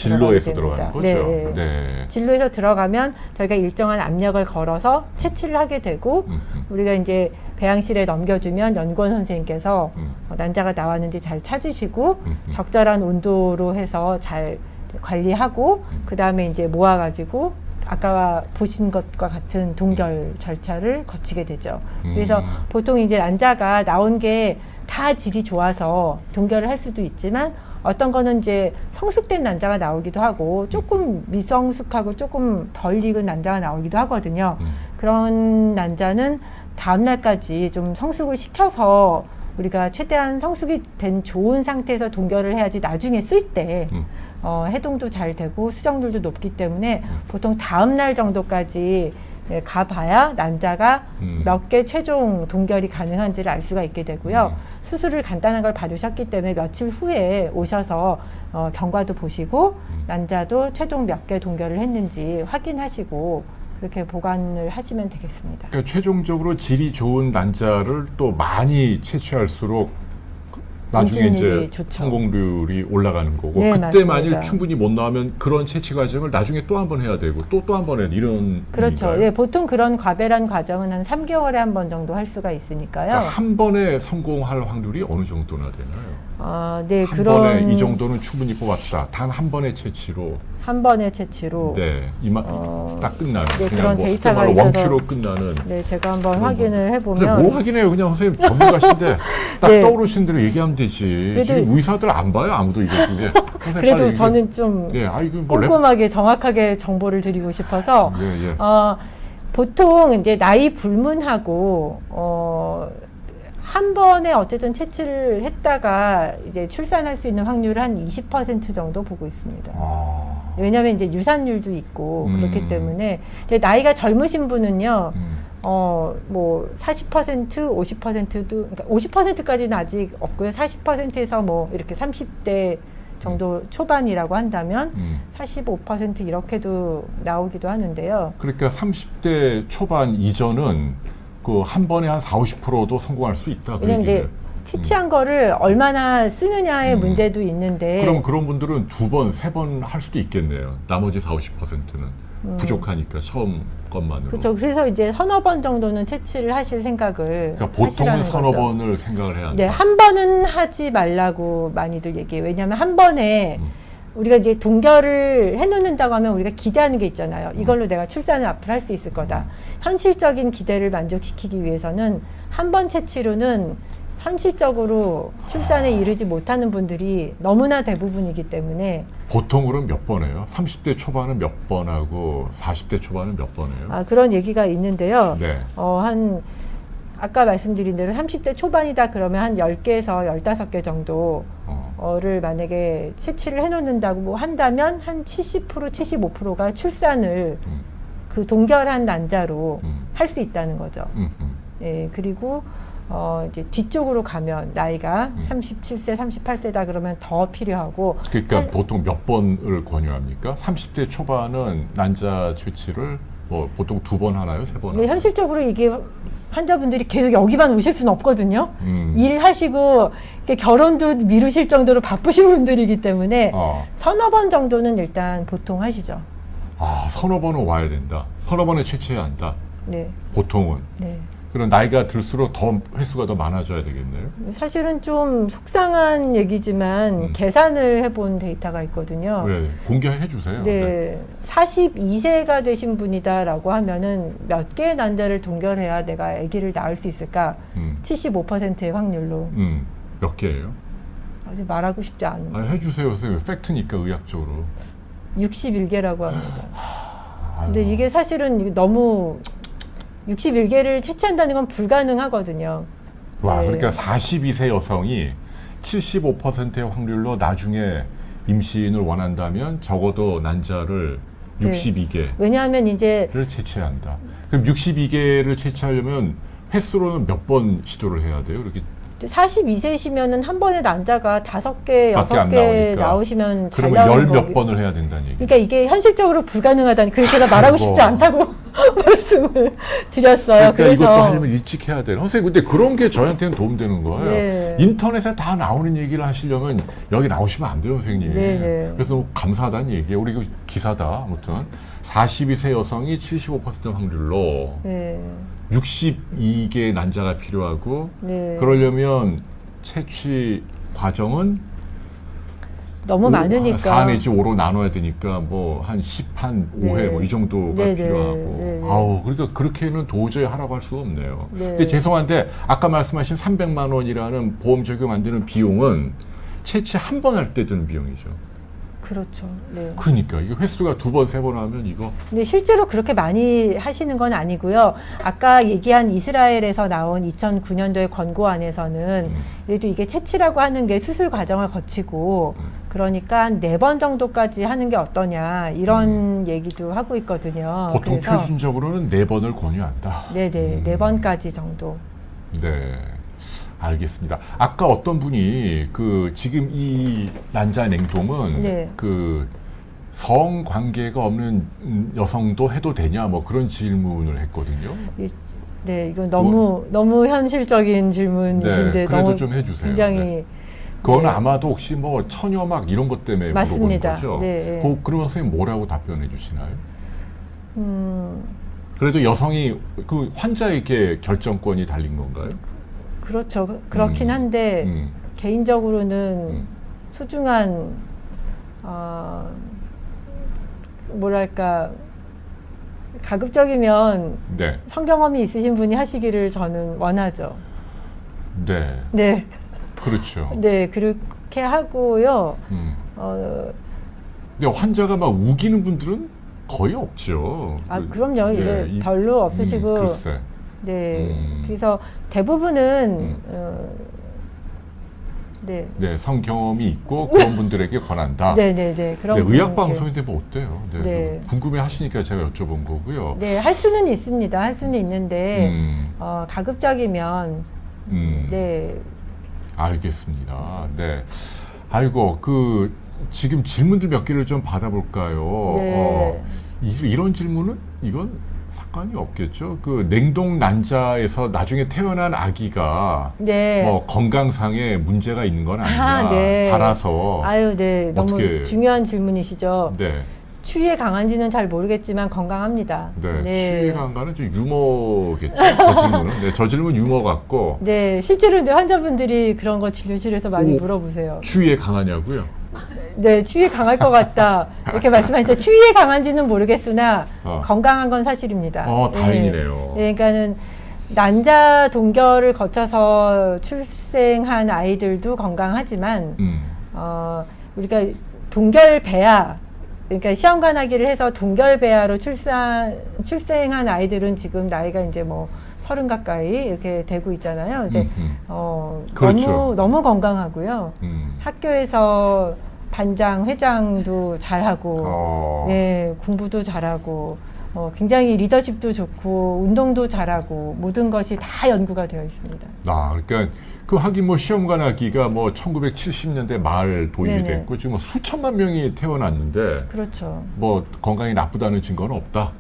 들어가는 거죠. 네. 네. 진로에서 들어가면 저희가 일정한 압력을 걸어서 채취를 하게 되고 우리가 이제 배양실에 넘겨주면 연구원 선생님께서 난자가 나왔는지 잘 찾으시고 적절한 온도로 해서 잘 관리하고 그 다음에 이제 모아가지고 아까 보신 것과 같은 동결 절차를 거치게 되죠. 그래서 보통 이제 난자가 나온 게 다 질이 좋아서 동결을 할 수도 있지만 어떤 거는 이제 성숙된 난자가 나오기도 하고 조금 미성숙하고 조금 덜 익은 난자가 나오기도 하거든요. 그런 난자는 다음 날까지 좀 성숙을 시켜서 우리가 최대한 성숙이 된 좋은 상태에서 동결을 해야지 나중에 쓸 때 해동도 잘 되고 수정률도 높기 때문에 보통 다음 날 정도까지 가봐야 난자가 몇 개 최종 동결이 가능한지를 알 수가 있게 되고요. 수술을 간단한 걸 받으셨기 때문에 며칠 후에 오셔서 경과도 보시고 난자도 최종 몇 개 동결을 했는지 확인하시고 그렇게 보관을 하시면 되겠습니다. 그러니까 최종적으로 질이 좋은 난자를 또 많이 채취할수록 나중에 이제 좋죠. 성공률이 올라가는 거고 네, 그때 맞습니다. 만일 충분히 못 나오면 그런 채취 과정을 나중에 또 한 번 해야 되고 또 한 번 해야 이런 그렇죠. 의미인가요? 예, 보통 그런 과배란 과정은 한 3개월에 한 번 정도 할 수가 있으니까요. 그러니까 한 번에 성공할 확률이 어느 정도나 되나요? 네, 한 번에 이 정도는 충분히 뽑았다. 단 한 번의 채취로. 한 번의 채취로. 네, 딱 끝나는. 네, 그냥 그런 뭐 데이터가 그야말로 있어서. 원큐로 끝나는. 네, 제가 한번 확인을 근데 해보면. 뭐 확인해요? 그냥 선생님 전문가신데 딱 네. 떠오르신 대로 얘기하면 되지. 그래도- 지금 의사들 안 봐요, 아무도 이거 중에. 그래도 저는 좀 예, 이거 뭐 꼼꼼하게 정확하게 정보를 드리고 싶어서 예, 예. 보통 이제 나이 불문하고 한 번에 어쨌든 채취를 했다가 이제 출산할 수 있는 확률을 한 20% 정도 보고 있습니다. 왜냐하면 이제 유산율도 있고 그렇기 때문에 이제 나이가 젊으신 분은요. 뭐 40%, 50%도 그러니까 50%까지는 아직 없고요. 40%에서 뭐 이렇게 30대 정도 초반이라고 한다면 45% 이렇게도 나오기도 하는데요. 그러니까 30대 초반 이전은 그 한 번에 한 40~50%도 성공할 수 있다. 왜냐면 이제 채취한 거를 얼마나 쓰느냐의 문제도 있는데 그럼 그런 분들은 2번, 3번 할 수도 있겠네요. 나머지 40~50%는. 부족하니까 처음 것만으로. 그렇죠. 그래서 이제 서너 번 정도는 채취를 하실 생각을 그러니까 보통은 하시라는 서너 거죠. 번을 생각을 해야 한다. 네, 한 번은 하지 말라고 많이들 얘기해요. 왜냐하면 한 번에 우리가 이제 동결을 해놓는다고 하면 우리가 기대하는 게 있잖아요. 이걸로 내가 출산을 앞으로 할 수 있을 거다. 현실적인 기대를 만족시키기 위해서는 한 번 채취로는 현실적으로 출산에 이르지 못하는 분들이 너무나 대부분이기 때문에 보통으로 몇 번 해요? 30대 초반은 몇 번 하고 40대 초반은 몇 번 해요? 그런 얘기가 있는데요. 네. 아까 말씀드린 대로 30대 초반이다 그러면 한 10개에서 15개 정도를 만약에 채취를 해놓는다고 뭐 한다면 한 70%, 75%가 출산을 그 동결한 난자로 할 수 있다는 거죠. 네, 그리고 이제 뒤쪽으로 가면 나이가 37세, 38세다 그러면 더 필요하고. 그러니까 보통 몇 번을 권유합니까? 30대 초반은 난자 채취를 뭐 보통 2번 하나요? 3번 하나요? 네, 현실적으로 이게 환자분들이 계속 여기만 오실 수는 없거든요. 일하시고 결혼도 미루실 정도로 바쁘신 분들이기 때문에 서너 번 정도는 일단 보통 하시죠. 서너 번은 와야 된다. 서너 번에 채취해야 한다. 네. 보통은. 네. 그럼 나이가 들수록 더 횟수가 더 많아져야 되겠네요. 사실은 좀 속상한 얘기지만 계산을 해본 데이터가 있거든요. 네, 공개해 주세요. 네, 42세가 되신 분이다라고 하면은 몇 개의 난자를 동결해야 내가 아기를 낳을 수 있을까? 75%의 확률로. 몇 개예요? 아직 말하고 싶지 않은데. 해주세요, 선생님. 팩트니까 의학적으로. 61개라고 합니다. 근데 이게 사실은 너무 61개를 채취한다는 건 불가능하거든요. 와, 네. 그러니까 42세 여성이 75%의 확률로 나중에 임신을 원한다면 적어도 난자를 네. 62개를 왜냐하면 이제 채취해야 한다. 그럼 62개를 채취하려면 횟수로는 몇 번 시도를 해야 돼요? 이렇게 42세시면은 한 번에 난자가 5개, 밖에 안 6개 나오니까. 나오시면 잘 그러면 나오는 10몇 거기. 번을 해야 된다는 얘기. 그러니까 이게 현실적으로 불가능하다니 그래서 제가 말하고 싶지 아이고. 않다고 말씀을 드렸어요. 그러니까 이것도 하려면 일찍 해야 돼요. 선생님, 근데 그런 게 저한테는 도움되는 거예요. 네. 인터넷에 다 나오는 얘기를 하시려면 여기 나오시면 안 돼요, 선생님. 네, 네. 그래서 너무 감사하다는 얘기예요. 우리 그 기사다. 아무튼 42세 여성이 75% 확률로 네. 62개의 난자가 필요하고 네. 그러려면 채취 과정은 너무 많으니까 4 내지 5로 나눠야 되니까 뭐 한 10, 한 5회 네. 뭐 이 정도가 네, 네. 필요하고 네, 네. 아우 그러니까 그렇게는 도저히 하라고 할 수가 없네요. 네. 근데 죄송한데 아까 말씀하신 300만 원이라는 보험 적용 안 되는 비용은 채취 한 번 할 때 드는 비용이죠. 그렇죠. 네. 그러니까 이게 횟수가 2번, 3번 하면 이거 근데 실제로 그렇게 많이 하시는 건 아니고요. 아까 얘기한 이스라엘에서 나온 2009년도의 권고안에서는 그래도 이게 채취라고 하는 게 수술 과정을 거치고 그러니까 한 4번 정도까지 하는 게 어떠냐 이런 얘기도 하고 있거든요. 보통 그래서 표준적으로는 4번을 권유한다. 네네 4번까지 정도. 네. 알겠습니다. 아까 어떤 분이 그 지금 이 난자 냉동은 네. 그 성관계가 없는 여성도 해도 되냐 뭐 그런 질문을 했거든요. 네, 이건 너무 현실적인 질문이신데 네, 그래도 너무 좀 해주세요. 굉장히 네. 그건 네. 아마도 혹시 뭐 처녀막 이런 것 때문에 맞습니다. 물어보는 거죠. 네. 그러면 선생님 뭐라고 답변해 주시나요? 음, 그래도 여성이 그 환자에게 결정권이 달린 건가요? 그렇죠. 그렇긴 한데 개인적으로는 소중한 뭐랄까 가급적이면 네. 성경험이 있으신 분이 하시기를 저는 원하죠. 네. 네, 그렇죠. 네 그렇게 하고요. 근데 환자가 막 우기는 분들은 거의 없죠. 그럼요. 예, 이게 별로 없으시고. 글쎄. 네, 그래서 대부분은 네. 네, 성경험이 있고 그런 분들에게 권한다. 네네네. 그런 네, 의학 분들께. 방송인데 뭐 어때요? 네, 네. 궁금해 하시니까 제가 여쭤본 거고요. 네, 할 수는 있습니다. 할 수는 있는데 가급적이면 네. 알겠습니다. 네. 아이고 그 지금 질문들 몇 개를 좀 받아볼까요? 네. 이런 질문은 이건 상관이 없겠죠. 그 냉동 난자에서 나중에 태어난 아기가 네. 뭐 건강상에 문제가 있는 건 아니냐. 네. 자라서 아유, 네. 너무 어떻게- 중요한 질문이시죠. 네. 추위에 강한지는 잘 모르겠지만 건강합니다. 네, 추위에 강한가는 좀 유머겠죠. 저 질문은. 네, 저 질문 유머 같고. 네, 실제로 근데 환자분들이 그런 거 진료실에서 많이 물어보세요. 추위에 강하냐고요? 네, 추위에 강할 것 같다. 이렇게 말씀하실 때 추위에 강한지는 모르겠으나 건강한 건 사실입니다. 다행이네요. 네, 그러니까는 난자 동결을 거쳐서 출생한 아이들도 건강하지만 우리가 동결 배아, 그러니까 시험관하기를 해서 동결 배아로 출생한 아이들은 지금 나이가 이제 뭐 30 가까이 이렇게 되고 있잖아요. 이제 그렇죠. 너무 건강하고요. 학교에서 반장, 회장도 잘하고, 예, 공부도 잘하고, 굉장히 리더십도 좋고, 운동도 잘하고, 모든 것이 다 연구가 되어 있습니다. 그러니까 그 하긴 뭐 시험관하기가 뭐 1970년대 말 도입이 네네. 됐고 지금 뭐 수천만 명이 태어났는데 그렇죠. 뭐 건강이 나쁘다는 증거는 없다.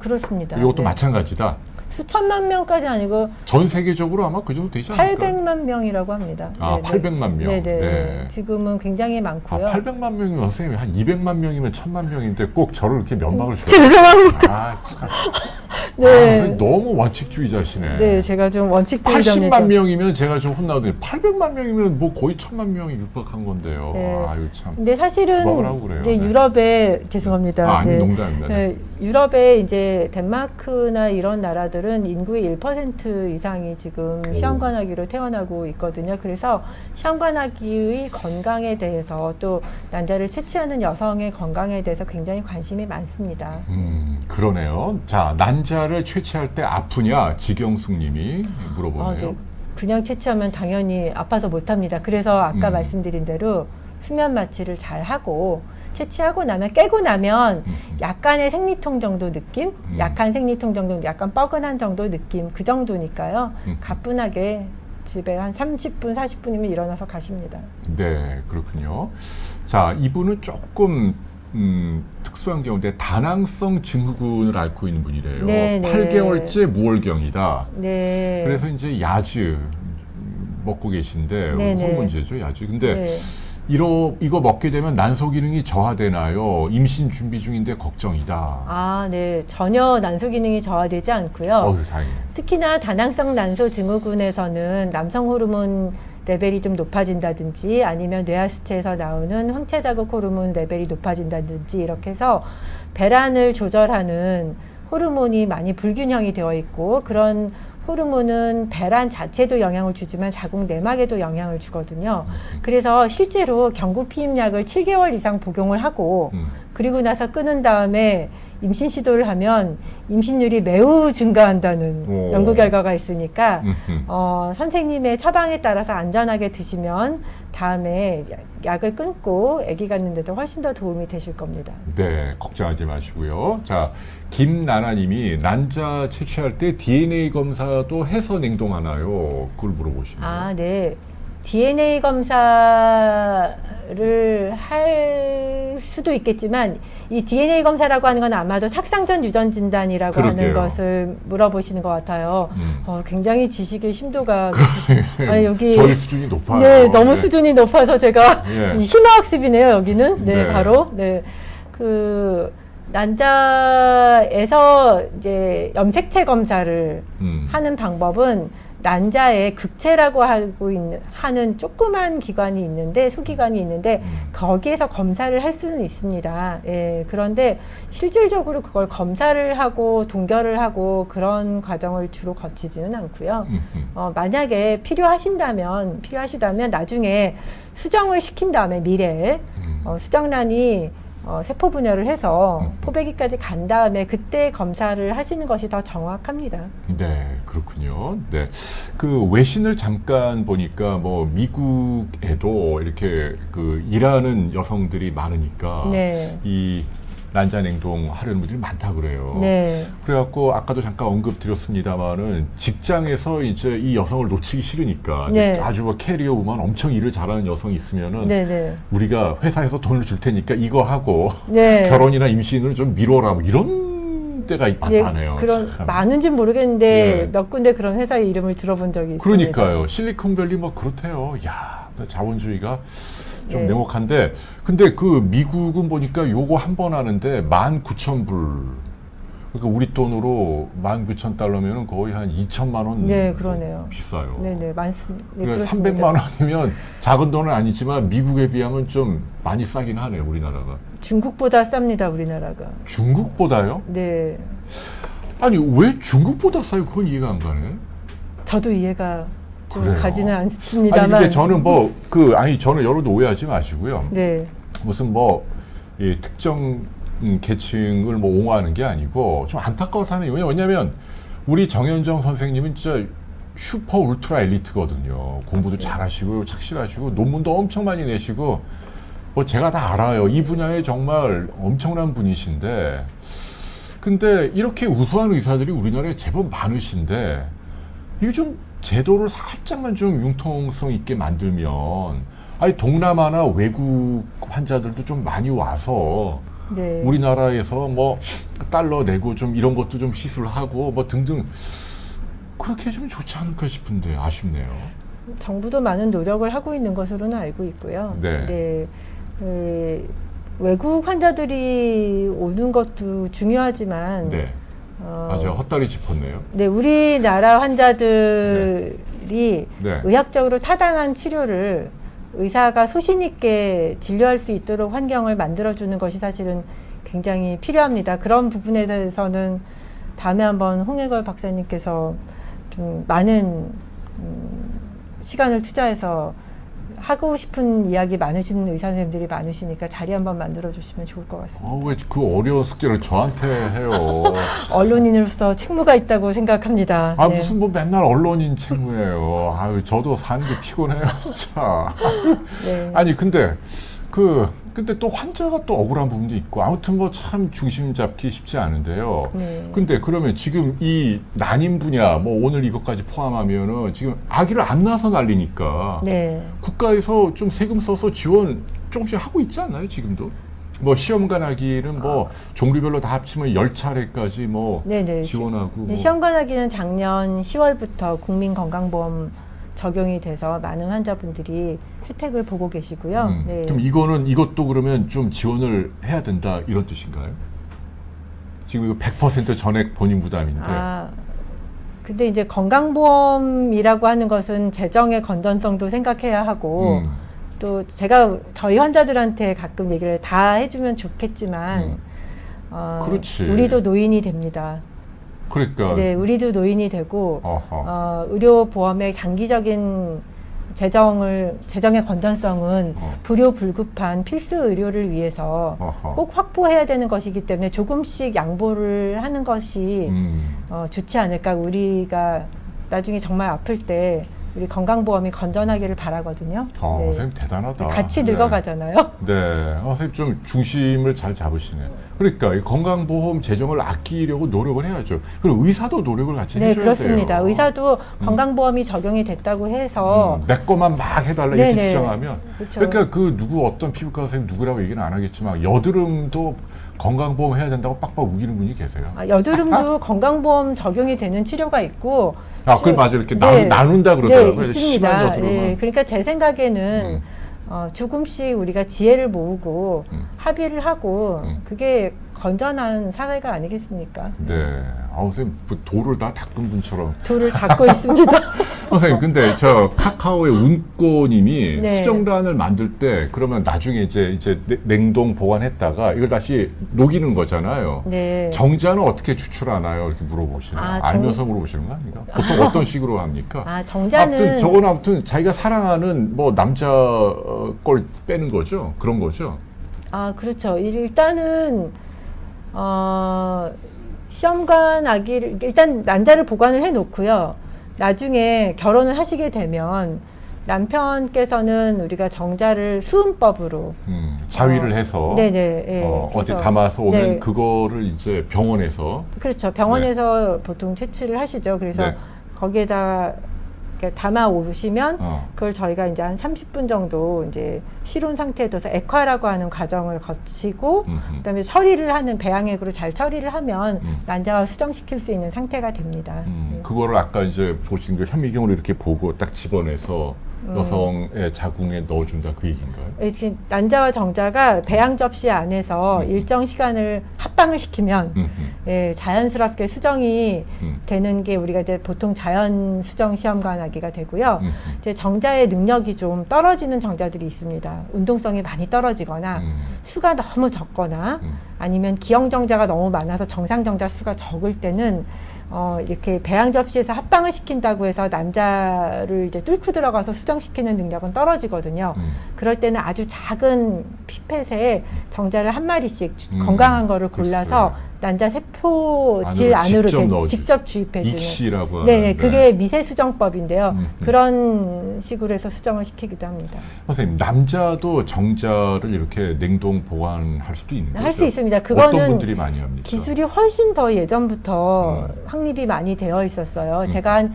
그렇습니다. 이것도 네. 마찬가지다. 수천만 명까지 아니고 전 세계적으로 아마 그 정도 되지 않을까? 800만 명이라고 합니다. 800만 명. 네네. 네. 지금은 굉장히 많고요. 800만 명이면 선생님이 한 200만 명이면 1000만 명인데 꼭 저를 이렇게 면박을 줘요. 죄송합니다. 네. 너무 원칙주의자시네. 네, 제가 좀 원칙주의자입니다. 80만 명이면 제가 좀 혼나거든요. 800만 명이면 뭐 거의 1000만 명이 육박한 건데요. 네. 아유 참. 근데 사실은 구박을 하고 그래요. 이제 네. 유럽에 죄송합니다. 아니 농담입니다. 네, 유럽에 이제 덴마크나 이런 나라들은 인구의 1% 이상이 지금 시험관하기로 태어나고 있거든요. 그래서 시험관하기의 건강에 대해서 또 난자를 채취하는 여성의 건강에 대해서 굉장히 관심이 많습니다. 그러네요. 자, 난자를 채취할 때 아프냐? 지경숙님이 물어보네요. 네. 그냥 채취하면 당연히 아파서 못합니다. 그래서 아까 말씀드린 대로 수면 마취를 잘 하고 채취하고 나면 깨고 나면 약간의 생리통 정도 느낌, 약한 생리통 정도, 약간 뻐근한 정도 느낌 그 정도니까요. 가뿐하게 집에 한 30분, 40분이면 일어나서 가십니다. 네, 그렇군요. 자, 이분은 조금 특수한 경우인데 다낭성 증후군을 앓고 있는 분이래요. 네, 8개월째 무월경이다. 네. 그래서 이제 야즈 먹고 계신데 네, 호르몬제죠, 야즈. 근데 네. 이거 먹게 되면 난소 기능이 저하되나요? 임신 준비 중인데 걱정이다. 네. 전혀 난소 기능이 저하되지 않고요. 다행이네. 특히나 다낭성 난소 증후군에서는 남성 호르몬 레벨이 좀 높아진다든지 아니면 뇌하수체에서 나오는 황체 자극 호르몬 레벨이 높아진다든지 이렇게 해서 배란을 조절하는 호르몬이 많이 불균형이 되어 있고 그런 호르몬은 배란 자체도 영향을 주지만 자궁 내막에도 영향을 주거든요. 그래서 실제로 경구 피임약을 7개월 이상 복용을 하고 그리고 나서 끊은 다음에 임신 시도를 하면 임신율이 매우 증가한다는 연구 결과가 있으니까 선생님의 처방에 따라서 안전하게 드시면 다음에 약을 끊고 아기 갖는데도 훨씬 더 도움이 되실 겁니다. 네, 걱정하지 마시고요. 자, 김나나님이 난자 채취할 때 DNA 검사도 해서 냉동하나요? 그걸 물어보시네요. 네. DNA 검사를 할 수도 있겠지만 이 DNA 검사라고 하는 건 아마도 착상전 유전 진단이라고 하는 것을 물어보시는 것 같아요. 굉장히 지식의 심도가 여기 저희 수준이 높아요. 네, 너무 수준이 높아서 제가 네. 심화학습이네요, 여기는. 네, 네. 바로. 네. 난자에서 이제 염색체 검사를 하는 방법은 난자에 극체라고 하는 조그만 기관이 있는데 소기관이 있는데 거기에서 검사를 할 수는 있습니다. 예, 그런데 실질적으로 그걸 검사를 하고 동결을 하고 그런 과정을 주로 거치지는 않고요. 만약에 필요하시다면 나중에 수정을 시킨 다음에 미래에 수정란이 세포 분열을 해서 포배기까지 간 다음에 그때 검사를 하시는 것이 더 정확합니다. 네, 그렇군요. 네, 그 외신을 잠깐 보니까 뭐 미국에도 이렇게 그 일하는 여성들이 많으니까 네. 이 난자 냉동 하려는 분들이 많다 그래요. 네. 그래갖고 아까도 잠깐 언급드렸습니다만은 직장에서 이제 이 여성을 놓치기 싫으니까 네. 아주 뭐 캐리어 우먼 엄청 일을 잘하는 여성이 있으면은 네. 우리가 회사에서 돈을 줄 테니까 이거 하고 네. 결혼이나 임신을 좀 미뤄라 뭐 이런 때가 많다네요. 그런 참. 많은지는 모르겠는데 예. 몇 군데 그런 회사의 이름을 들어본 적이 있습니다. 그러니까요. 실리콘밸리 뭐 그렇대요. 야, 자본주의가 좀 네. 냉혹한데, 근데 그 미국은 보니까 요거 한 번 하는데 19,000불. 그러니까 우리 돈으로 19,000달러면은 거의 한 2천만 원. 네, 그러네요. 비싸요. 네네, 많습니다. 네, 그러니까 그렇습니다. 300만 원이면 작은 돈은 아니지만 미국에 비하면 좀 많이 싸긴 하네요, 우리나라가. 중국보다 쌉니다, 우리나라가. 중국보다요? 네, 아니, 왜 중국보다 싸요? 그건 이해가 안 가네. 저도 이해가 좀 그래요? 가지는 아니, 않습니다만. 근데 저는 저는 여러분 오해하지 마시고요. 네, 무슨 이 특정 계층을 옹호하는 게 아니고 좀 안타까워서 하는 이유는 왜냐면 우리 정현정 선생님은 진짜 슈퍼 울트라 엘리트거든요. 공부도 잘하시고 착실하시고 논문도 엄청 많이 내시고 제가 다 알아요. 이 분야에 정말 엄청난 분이신데 근데 이렇게 우수한 의사들이 우리나라에 제법 많으신데 이게 좀 제도를 살짝만 좀 융통성 있게 만들면 아니 동남아나 외국 환자들도 좀 많이 와서 네. 우리나라에서 달러 내고 좀 이런 것도 좀 시술하고 등등 그렇게 해주면 좋지 않을까 싶은데 아쉽네요. 정부도 많은 노력을 하고 있는 것으로는 알고 있고요. 네. 네. 외국 환자들이 오는 것도 중요하지만, 네. 제가 헛다리 짚었네요. 네, 우리나라 환자들이 네. 의학적으로 타당한 치료를 의사가 소신 있게 진료할 수 있도록 환경을 만들어주는 것이 사실은 굉장히 필요합니다. 그런 부분에 대해서는 다음에 한번 홍해걸 박사님께서 좀 많은 시간을 투자해서 하고 싶은 이야기 많으신 의사 선생님들이 많으시니까 자리 한번 만들어 주시면 좋을 것 같습니다. 왜 그 어려운 숙제를 저한테 해요? 언론인으로서 책무가 있다고 생각합니다. 네. 무슨 맨날 언론인 책무예요. 저도 사는 게 피곤해요, 진짜. 네. 아니 근데 근데 또 환자가 또 억울한 부분도 있고 아무튼 참 중심 잡기 쉽지 않은데요. 네. 근데 그러면 지금 이 난임 분야 오늘 이것까지 포함하면은 지금 아기를 안 낳아서 난리니까 네. 국가에서 좀 세금 써서 지원 조금씩 하고 있지 않나요, 지금도? 시험관 아기는 종류별로 다 합치면 10차례까지 네네. 지원하고 네, 시험관 아기는 작년 10월부터 국민건강보험 적용이 돼서 많은 환자분들이 혜택을 보고 계시고요. 네. 그럼 이것도 그러면 좀 지원을 해야 된다 이런 뜻인가요? 지금 이거 100% 전액 본인 부담인데. 근데 이제 건강보험이라고 하는 것은 재정의 건전성도 생각해야 하고 또 저희 환자들한테 가끔 얘기를 다 해주면 좋겠지만 그렇지. 우리도 노인이 됩니다. 그러니까. 네, 우리도 노인이 되고 의료보험의 장기적인 재정의 건전성은 불효불급한 필수 의료를 위해서 꼭 확보해야 되는 것이기 때문에 조금씩 양보를 하는 것이 좋지 않을까. 우리가 나중에 정말 아플 때 우리 건강보험이 건전하기를 바라거든요. 네. 선생님 대단하다. 같이 늙어가잖아요. 네. 선생님 좀 중심을 잘 잡으시네. 그러니까 이 건강보험 재정을 아끼려고 노력을 해야죠. 그리고 의사도 노력을 같이 해줘야 돼요. 네, 그렇습니다. 의사도 건강보험이 적용이 됐다고 해서 내 것만 막 해달라 이렇게 주장하면 그렇죠. 그러니까 어떤 피부과 선생님 누구라고 얘기는 안 하겠지만 여드름도 건강보험 해야 된다고 빡빡 우기는 분이 계세요. 여드름도 건강보험 적용이 되는 치료가 있고 그걸 맞아요. 이렇게 나눈다 그러더라고요. 네, 있습니다. 심한 여드름은. 네, 그러니까 제 생각에는 조금씩 우리가 지혜를 모으고 합의를 하고 그게 건전한 사회가 아니겠습니까? 네. 선생님 돌을 다 닦은 분처럼. 돌을 닦고 있습니다. 선생님 근데 저 카카오의 운꼬님이 네. 수정란을 만들 때 그러면 나중에 이제 냉동 보관했다가 이걸 다시 녹이는 거잖아요. 네. 정자는 어떻게 추출하나 이렇게 물어보시네요. 알면서 물어보시는 거 아닌가? 보통 어떤 식으로 합니까? 정자는 아무튼 자기가 사랑하는 남자 걸 빼는 거죠. 그런 거죠. 그렇죠. 일단은 시험관 아기를 일단 난자를 보관을 해놓고요. 나중에 결혼을 하시게 되면 남편께서는 우리가 정자를 수은법으로 자위를 해서 네네 어디 담아서 오면 네. 그거를 이제 병원에서 그렇죠. 병원에서 보통 채취를 하시죠. 그래서 네. 거기에다 이렇게 담아 오시면 그걸 저희가 이제 한 30분 정도 이제 실온 상태에 둬서 액화라고 하는 과정을 거치고 그다음에 처리를 하는 배양액으로 잘 처리를 하면 난자와 수정시킬 수 있는 상태가 됩니다. 그거를 아까 이제 보신 그 현미경으로 이렇게 보고 딱 집어내서 여성의 자궁에 넣어준다 그 얘기인가요? 이렇게 난자와 정자가 배양 접시 안에서 일정 시간을 합방을 시키면 예, 자연스럽게 수정이 되는 게 우리가 이제 보통 자연 수정 시험관하기가 되고요. 이제 정자의 능력이 좀 떨어지는 정자들이 있습니다. 운동성이 많이 떨어지거나 수가 너무 적거나 아니면 기형 정자가 너무 많아서 정상 정자 수가 적을 때는 이렇게 배양 접시에서 합방을 시킨다고 해서 난자를 이제 뚫고 들어가서 수정시키는 능력은 떨어지거든요. 그럴 때는 아주 작은 피펫에 정자를 한 마리씩 건강한 거를 골라서 글쎄요. 난자 세포질 안으로 직접 주입해주는. 익시라고 하는데. 네, 그게 미세 수정법인데요. 그런 식으로 해서 수정을 시키기도 합니다. 선생님, 남자도 정자를 이렇게 냉동 보관할 수도 있는 거죠? 할 수 있습니다. 어떤 그거는 분들이 많이 합니까? 기술이 훨씬 더 예전부터 확립이 많이 되어 있었어요. 제가 한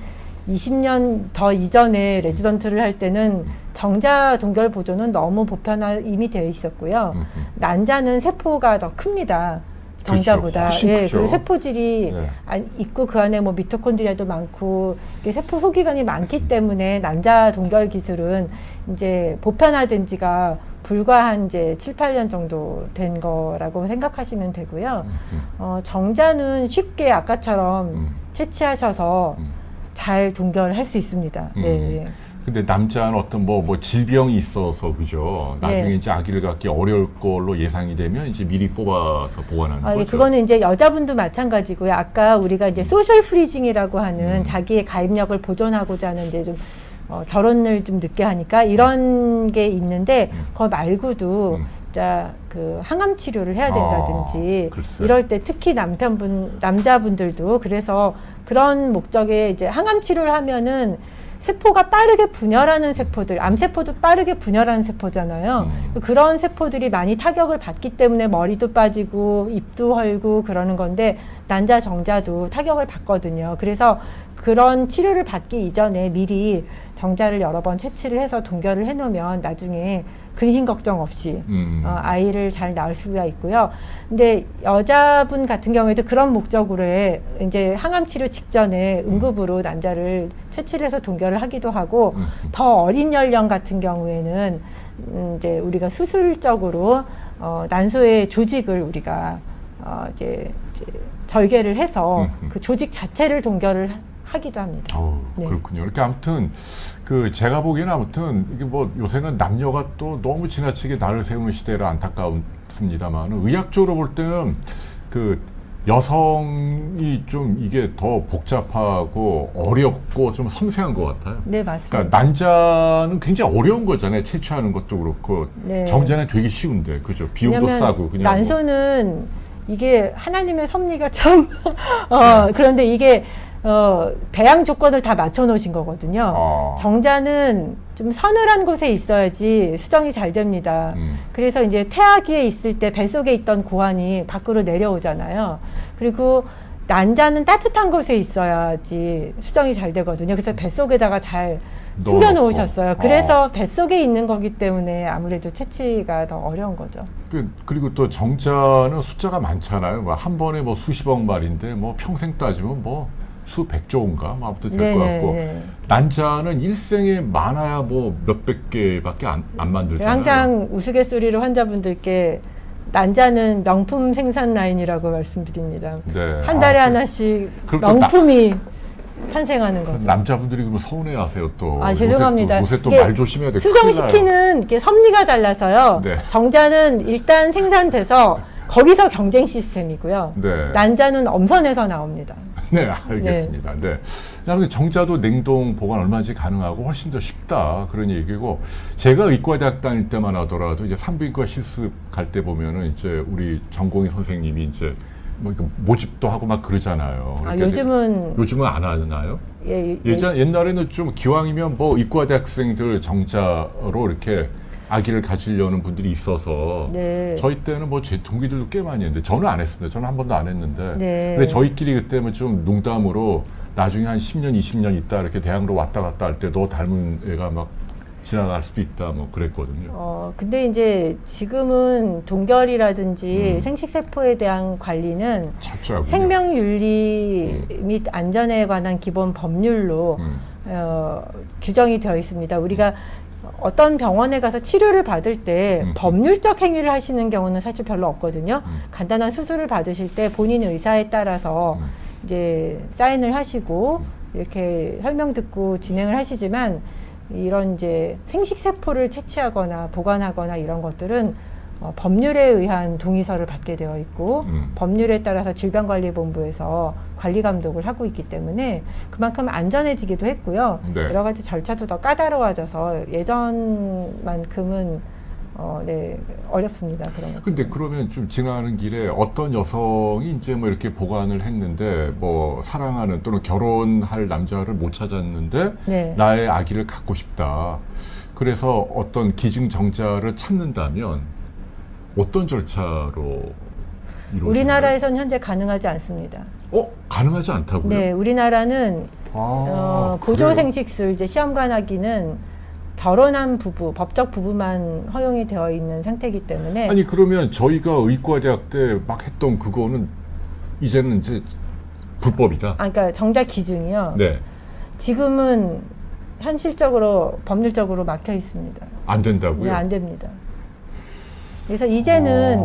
20년 더 이전에 레지던트를 할 때는 정자 동결 보존은 너무 보편화 이미 되어 있었고요. 난자는 세포가 더 큽니다. 정자보다. 그렇죠. 예, 크죠. 그리고 세포질이 네. 있고 그 안에 뭐 미토콘드리아도 많고 이게 세포 소기관이 많기 때문에 난자 동결 기술은 이제 보편화된 지가 불과 한 이제 7, 8년 정도 된 거라고 생각하시면 되고요. 정자는 쉽게 아까처럼 채취하셔서 잘 동결할 수 있습니다. 네. 근데 남자는 어떤 뭐 질병이 있어서 그죠. 나중에 네. 이제 아기를 갖기 어려울 걸로 예상이 되면 이제 미리 뽑아서 보관하는 예, 거죠. 그거는 이제 여자분도 마찬가지고요. 아까 우리가 이제 소셜 프리징이라고 하는 자기의 가입력을 보존하고자 하는 이제 좀 결혼을 좀 늦게 하니까 이런 게 있는데 그거 말고도 자, 그 항암 치료를 해야 된다든지 글쎄. 이럴 때 특히 남자분들도 그래서 그런 목적에 이제 항암 치료를 하면은 세포가 빠르게 분열하는 세포들, 암세포도 빠르게 분열하는 세포잖아요. 그런 세포들이 많이 타격을 받기 때문에 머리도 빠지고 입도 헐고 그러는 건데 난자, 정자도 타격을 받거든요. 그래서 그런 치료를 받기 이전에 미리 정자를 여러 번 채취를 해서 동결을 해놓으면 나중에 근심 걱정 없이 아이를 잘 낳을 수가 있고요. 근데 여자분 같은 경우에도 그런 목적으로 이제 항암 치료 직전에 응급으로 난자를 채취를 해서 동결을 하기도 하고 더 어린 연령 같은 경우에는 이제 우리가 수술적으로 난소의 조직을 우리가 이제 절개를 해서 그 조직 자체를 동결을 하기도 합니다. 네. 그렇군요. 이렇게 아무튼 그 제가 보기에는 아무튼 이게 뭐 요새는 남녀가 또 너무 지나치게 날을 세우는 시대라 안타깝습니다만 의학적으로 볼 때는 그 여성이 좀 이게 더 복잡하고 어렵고 좀 섬세한 것 같아요. 네, 맞습니다. 그러니까 난자는 굉장히 어려운 거잖아요. 채취하는 것도 그렇고 네. 정자는 되게 쉬운데 그죠? 비용도 싸고 그냥 난소는 이게 하나님의 섭리가 참 그런데 이게 배양 조건을 다 맞춰 놓으신 거거든요. 정자는 좀 서늘한 곳에 있어야지 수정이 잘 됩니다. 그래서 이제 태아기에 있을 때 뱃속에 있던 고환이 밖으로 내려오잖아요. 그리고 난자는 따뜻한 곳에 있어야지 수정이 잘 되거든요. 그래서 뱃속에다가 잘 숨겨 놓으셨어요. 그래서 뱃속에 있는 거기 때문에 아무래도 채취가 더 어려운 거죠. 그리고 또 정자는 숫자가 많잖아요. 뭐 한 번에 뭐 수십억 마리인데 뭐 평생 따지면 뭐 수백조인가 뭐 아무튼 될 것 같고 난자는 일생에 많아야 뭐 몇백 개밖에 안 만들잖아요. 항상 우스갯소리로 환자분들께 난자는 명품 생산 라인이라고 말씀드립니다. 네. 한 달에 하나씩 명품이 탄생하는 거죠. 남자분들이 그러면 서운해하세요 또. 죄송합니다. 요새 또 말 조심해야 돼. 수정시키는 게 섭리가 달라서요. 네. 정자는 일단 생산돼서 거기서 경쟁 시스템이고요. 네. 난자는 엄선해서 나옵니다. 네, 알겠습니다. 네. 그다음에 정자도 냉동 보관 얼마든지 가능하고 훨씬 더 쉽다 그런 얘기고 제가 의과대학 다닐 때만 하더라도 이제 산부인과 실습 갈 때 보면은 이제 우리 전공의 선생님이 이제 뭐 모집도 하고 막 그러잖아요. 요즘은 안 하나요? 예. 옛날에는 좀 기왕이면 뭐 의과대학생들 정자로 이렇게 아기를 가지려는 분들이 있어서 저희 때는 뭐 제 동기들도 꽤 많이 했는데 저는 안 했습니다. 저는 한 번도 안 했는데 근데 저희끼리 그때는 좀 농담으로 나중에 한 10년, 20년 있다 이렇게 대학로 왔다 갔다 할 때 너 닮은 애가 막 지나갈 수도 있다 뭐 그랬거든요. 근데 이제 지금은 동결이라든지 생식세포에 대한 관리는 철저하군요. 생명윤리 및 안전에 관한 기본 법률로 규정이 되어 있습니다. 우리가 어떤 병원에 가서 치료를 받을 때 법률적 행위를 하시는 경우는 사실 별로 없거든요. 간단한 수술을 받으실 때 본인 의사에 따라서 이제 사인을 하시고 이렇게 설명 듣고 진행을 하시지만 이런 이제 생식세포를 채취하거나 보관하거나 이런 것들은 법률에 의한 동의서를 받게 되어 있고 법률에 따라서 질병관리본부에서 관리 감독을 하고 있기 때문에 그만큼 안전해지기도 했고요. 네. 여러 가지 절차도 더 까다로워져서 예전만큼은 네, 어렵습니다. 그런 것. 근데 그러면 좀 지나가는 길에 어떤 여성이 이제 뭐 이렇게 보관을 했는데 뭐 사랑하는 또는 결혼할 남자를 못 찾았는데 네. 나의 아기를 갖고 싶다. 그래서 어떤 기증정자를 찾는다면 어떤 절차로 이루어지나요? 우리나라에선 현재 가능하지 않습니다. 가능하지 않다고요? 네, 우리나라는 그래요? 보조생식술 이제 시험관하기는 결혼한 부부, 법적 부부만 허용이 되어 있는 상태이기 때문에 아니 그러면 저희가 의과대학 때 막 했던 그거는 이제는 이제 불법이다. 그러니까 정자 기준이요. 네, 지금은 현실적으로 법률적으로 막혀 있습니다. 안 된다고요? 네, 안 됩니다. 그래서 이제는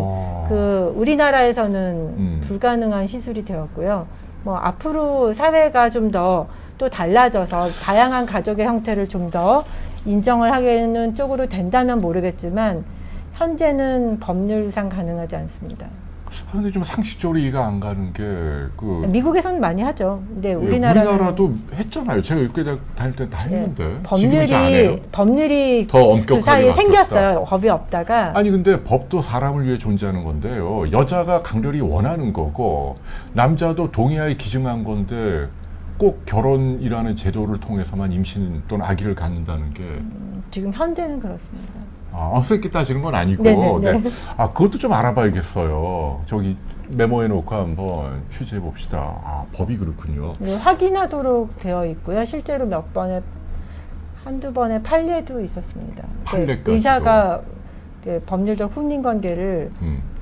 그 우리나라에서는 불가능한 시술이 되었고요. 뭐 앞으로 사회가 좀 더 또 달라져서 다양한 가족의 형태를 좀 더 인정을 하는 쪽으로 된다면 모르겠지만 현재는 법률상 가능하지 않습니다. 근데 좀 상식적으로 이해가 안 가는 게 미국에서는 많이 하죠. 근데 예, 우리나라도 했잖아요. 제가 의과대학 다닐 때 다 했는데 지금 이제 안 해요? 법률이 더 엄격하게 그 사이에 바뀌었다. 생겼어요. 법이 없다가. 아니 근데 법도 사람을 위해 존재하는 건데요. 여자가 강렬히 원하는 거고 남자도 동의하에 기증한 건데 꼭 결혼이라는 제도를 통해서만 임신 또는 아기를 갖는다는 게 지금 현재는 그렇습니다. 어색하게 따지는 건 아니고 네네네. 네. 그것도 좀 알아봐야겠어요. 저기 메모해 놓고 한번 취재해 봅시다. 법이 그렇군요. 네, 확인하도록 되어 있고요. 실제로 몇 번에 한두 번의 판례도 있었습니다. 판례까지도. 의사가 법률적 혼인 관계를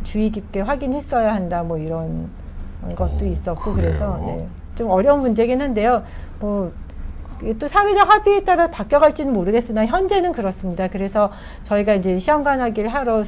주의 깊게 확인했어야 한다. 뭐 이런 것도 있었고 그래요? 그래서 네, 좀 어려운 문제긴 한데요. 뭐 이게 또 사회적 합의에 따라 바뀌어갈지는 모르겠으나 현재는 그렇습니다. 그래서 저희가 이제 시험관하기를 하러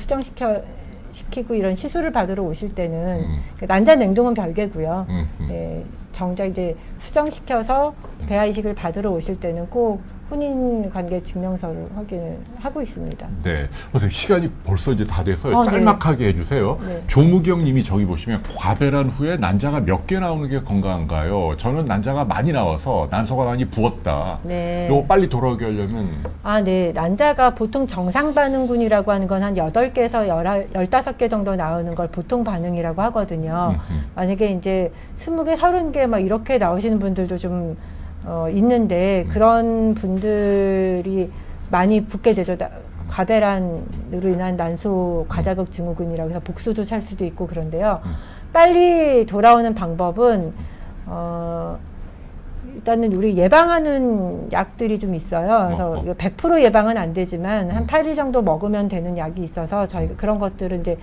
시키고 이런 시술을 받으러 오실 때는 난자 냉동은 별개고요. 네, 정작 이제 수정시켜서 배아 이식을 받으러 오실 때는 꼭 혼인 관계 증명서를 확인을 하고 있습니다. 네. 선생님 시간이 벌써 이제 다 돼서 네. 짤막하게 해주세요. 네. 조무경 님이 저기 보시면 과배란 후에 난자가 몇 개 나오는 게 건강한가요? 저는 난자가 많이 나와서 난소가 많이 부었다. 네. 이거 빨리 돌아오게 하려면 네. 난자가 보통 정상 반응군이라고 하는 건 한 8개에서 15개 정도 나오는 걸 보통 반응이라고 하거든요. 만약에 이제 20개, 30개 막 이렇게 나오시는 분들도 좀 있는데 그런 분들이 많이 붓게 되죠. 과배란으로 인한 난소 과자극 증후군이라고 해서 복수도 찰 수도 있고 그런데요. 빨리 돌아오는 방법은 일단은 우리 예방하는 약들이 좀 있어요. 그래서 이거 100% 예방은 안 되지만 한 8일 정도 먹으면 되는 약이 있어서 저희가 그런 것들은 이제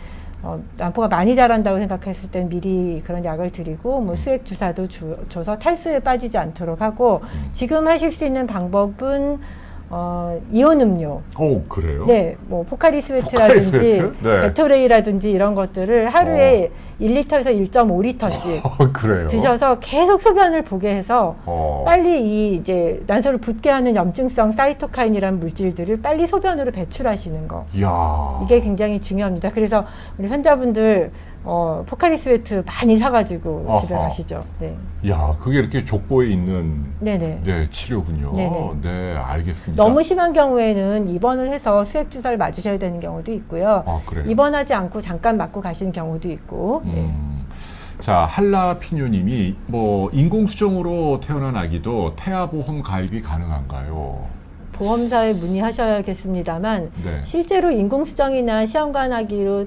난포가 많이 자란다고 생각했을 땐 미리 그런 약을 드리고 뭐 수액 주사도 줘서 탈수에 빠지지 않도록 하고 지금 하실 수 있는 방법은 이온 음료. 그래요? 네, 뭐 포카리 스웨트라든지 스웨트? 네. 게토레이라든지 이런 것들을 하루에 1리터에서 1.5리터씩 그래요? 드셔서 계속 소변을 보게 해서 빨리 이 이제 난소를 붓게 하는 염증성 사이토카인이라는 물질들을 빨리 소변으로 배출하시는 거. 이야. 이게 굉장히 중요합니다. 그래서 우리 환자분들 포카리 스웨트 많이 사가지고 집에 가시죠. 네. 야, 그게 이렇게 족보에 있는 네네. 네, 치료군요. 네네. 네, 알겠습니다. 너무 심한 경우에는 입원을 해서 수액 주사를 맞으셔야 되는 경우도 있고요. 그래요? 입원하지 않고 잠깐 맞고 가시는 경우도 있고. 네. 자, 한라피뉴님이 뭐 인공수정으로 태어난 아기도 태아보험 가입이 가능한가요? 보험사에 문의하셔야겠습니다만 네. 실제로 인공수정이나 시험관하기로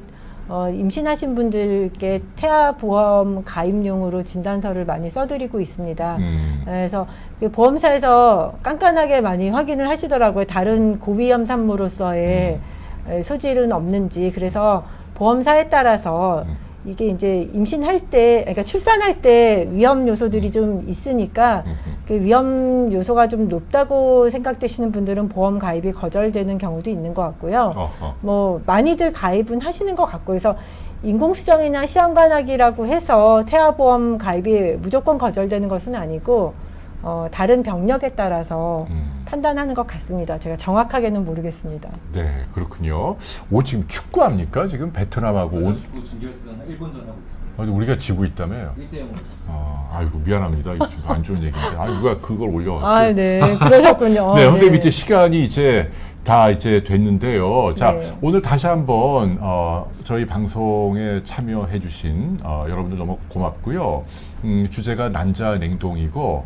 임신하신 분들께 태아보험 가입용으로 진단서를 많이 써드리고 있습니다. 그래서 그 보험사에서 깐깐하게 많이 확인을 하시더라고요. 다른 고위험 산모로서의 소질은 없는지. 그래서 보험사에 따라서 이게 이제 임신할 때, 그러니까 출산할 때 위험 요소들이 좀 있으니까 그 위험 요소가 좀 높다고 생각되시는 분들은 보험 가입이 거절되는 경우도 있는 것 같고요. 어허. 뭐 많이들 가입은 하시는 것 같고 해서 인공수정이나 시험관악이라고 해서 태아보험 가입이 무조건 거절되는 것은 아니고 다른 병력에 따라서 판단하는 것 같습니다. 제가 정확하게는 모르겠습니다. 네, 그렇군요. 지금 축구합니까? 지금 베트남하고 축구 준결승 일본전 하고 있습니다. 우리가 지고 있다며요. 1대0으로. 아이고 미안합니다. 이거 좀 안 좋은 얘기인데. 누가 그걸 올려갖고. 아, 네, 그러셨군요. 네, 선생님 이제 시간이 이제 다 이제 됐는데요. 자, 네. 오늘 다시 한번 저희 방송에 참여해주신 여러분들 너무 고맙고요. 주제가 난자 냉동이고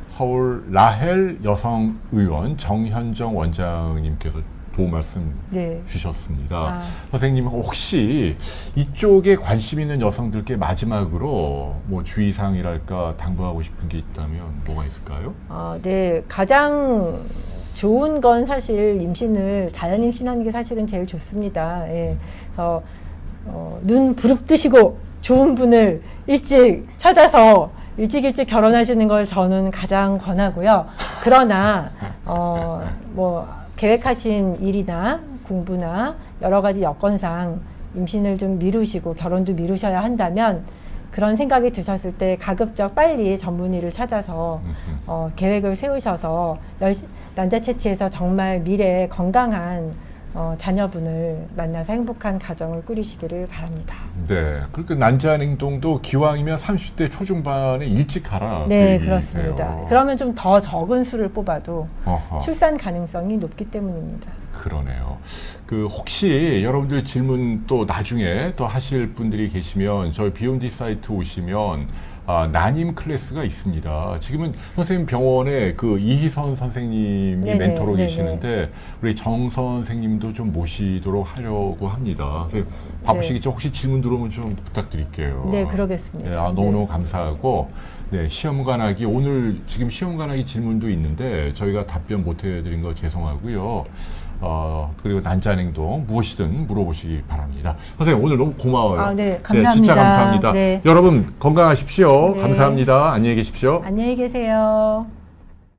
서울 라헬 여성의원 정현정 원장님께서 도움 말씀 네. 주셨습니다. 선생님 혹시 이쪽에 관심 있는 여성들께 마지막으로 뭐 주의사항이랄까 당부하고 싶은 게 있다면 뭐가 있을까요? 네, 가장 좋은 건 사실 임신을 자연 임신하는 게 사실은 제일 좋습니다. 예. 그래서 눈 부릅뜨시고 좋은 분을 일찍 찾아서 일찍 결혼하시는 걸 저는 가장 권하고요. 그러나 뭐 계획하신 일이나 공부나 여러 가지 여건상 임신을 좀 미루시고 결혼도 미루셔야 한다면 그런 생각이 드셨을 때 가급적 빨리 전문의를 찾아서 계획을 세우셔서 난자 채취해서 정말 미래에 건강한 자녀분을 만나서 행복한 가정을 꾸리시기를 바랍니다. 네, 그러니까 난자 냉동도 기왕이면 30대 초중반에 일찍 가라. 네, 그 얘기세요. 그렇습니다. 그러면 좀 더 적은 수를 뽑아도 어허. 출산 가능성이 높기 때문입니다. 그러네요. 혹시 여러분들 질문 또 나중에 또 하실 분들이 계시면 저희 비욘디 사이트 오시면 난임 클래스가 있습니다. 지금은 선생님 병원에 그 이희선 선생님이 네네, 멘토로 네네. 계시는데 우리 정 선생님도 좀 모시도록 하려고 합니다. 선생님 바쁘시겠죠? 혹시 질문 들어오면 좀 부탁드릴게요. 네, 그러겠습니다. 네, 너무너무 감사하고 네, 시험관하기 오늘 지금 시험관하기 질문도 있는데 저희가 답변 못 해드린 거 죄송하고요. 그리고 난자냉동 무엇이든 물어보시기 바랍니다. 선생님 오늘 너무 고마워요. 네, 감사합니다. 네, 진짜 감사합니다. 네. 여러분 건강하십시오. 네. 감사합니다. 안녕히 계십시오. 안녕히 계세요.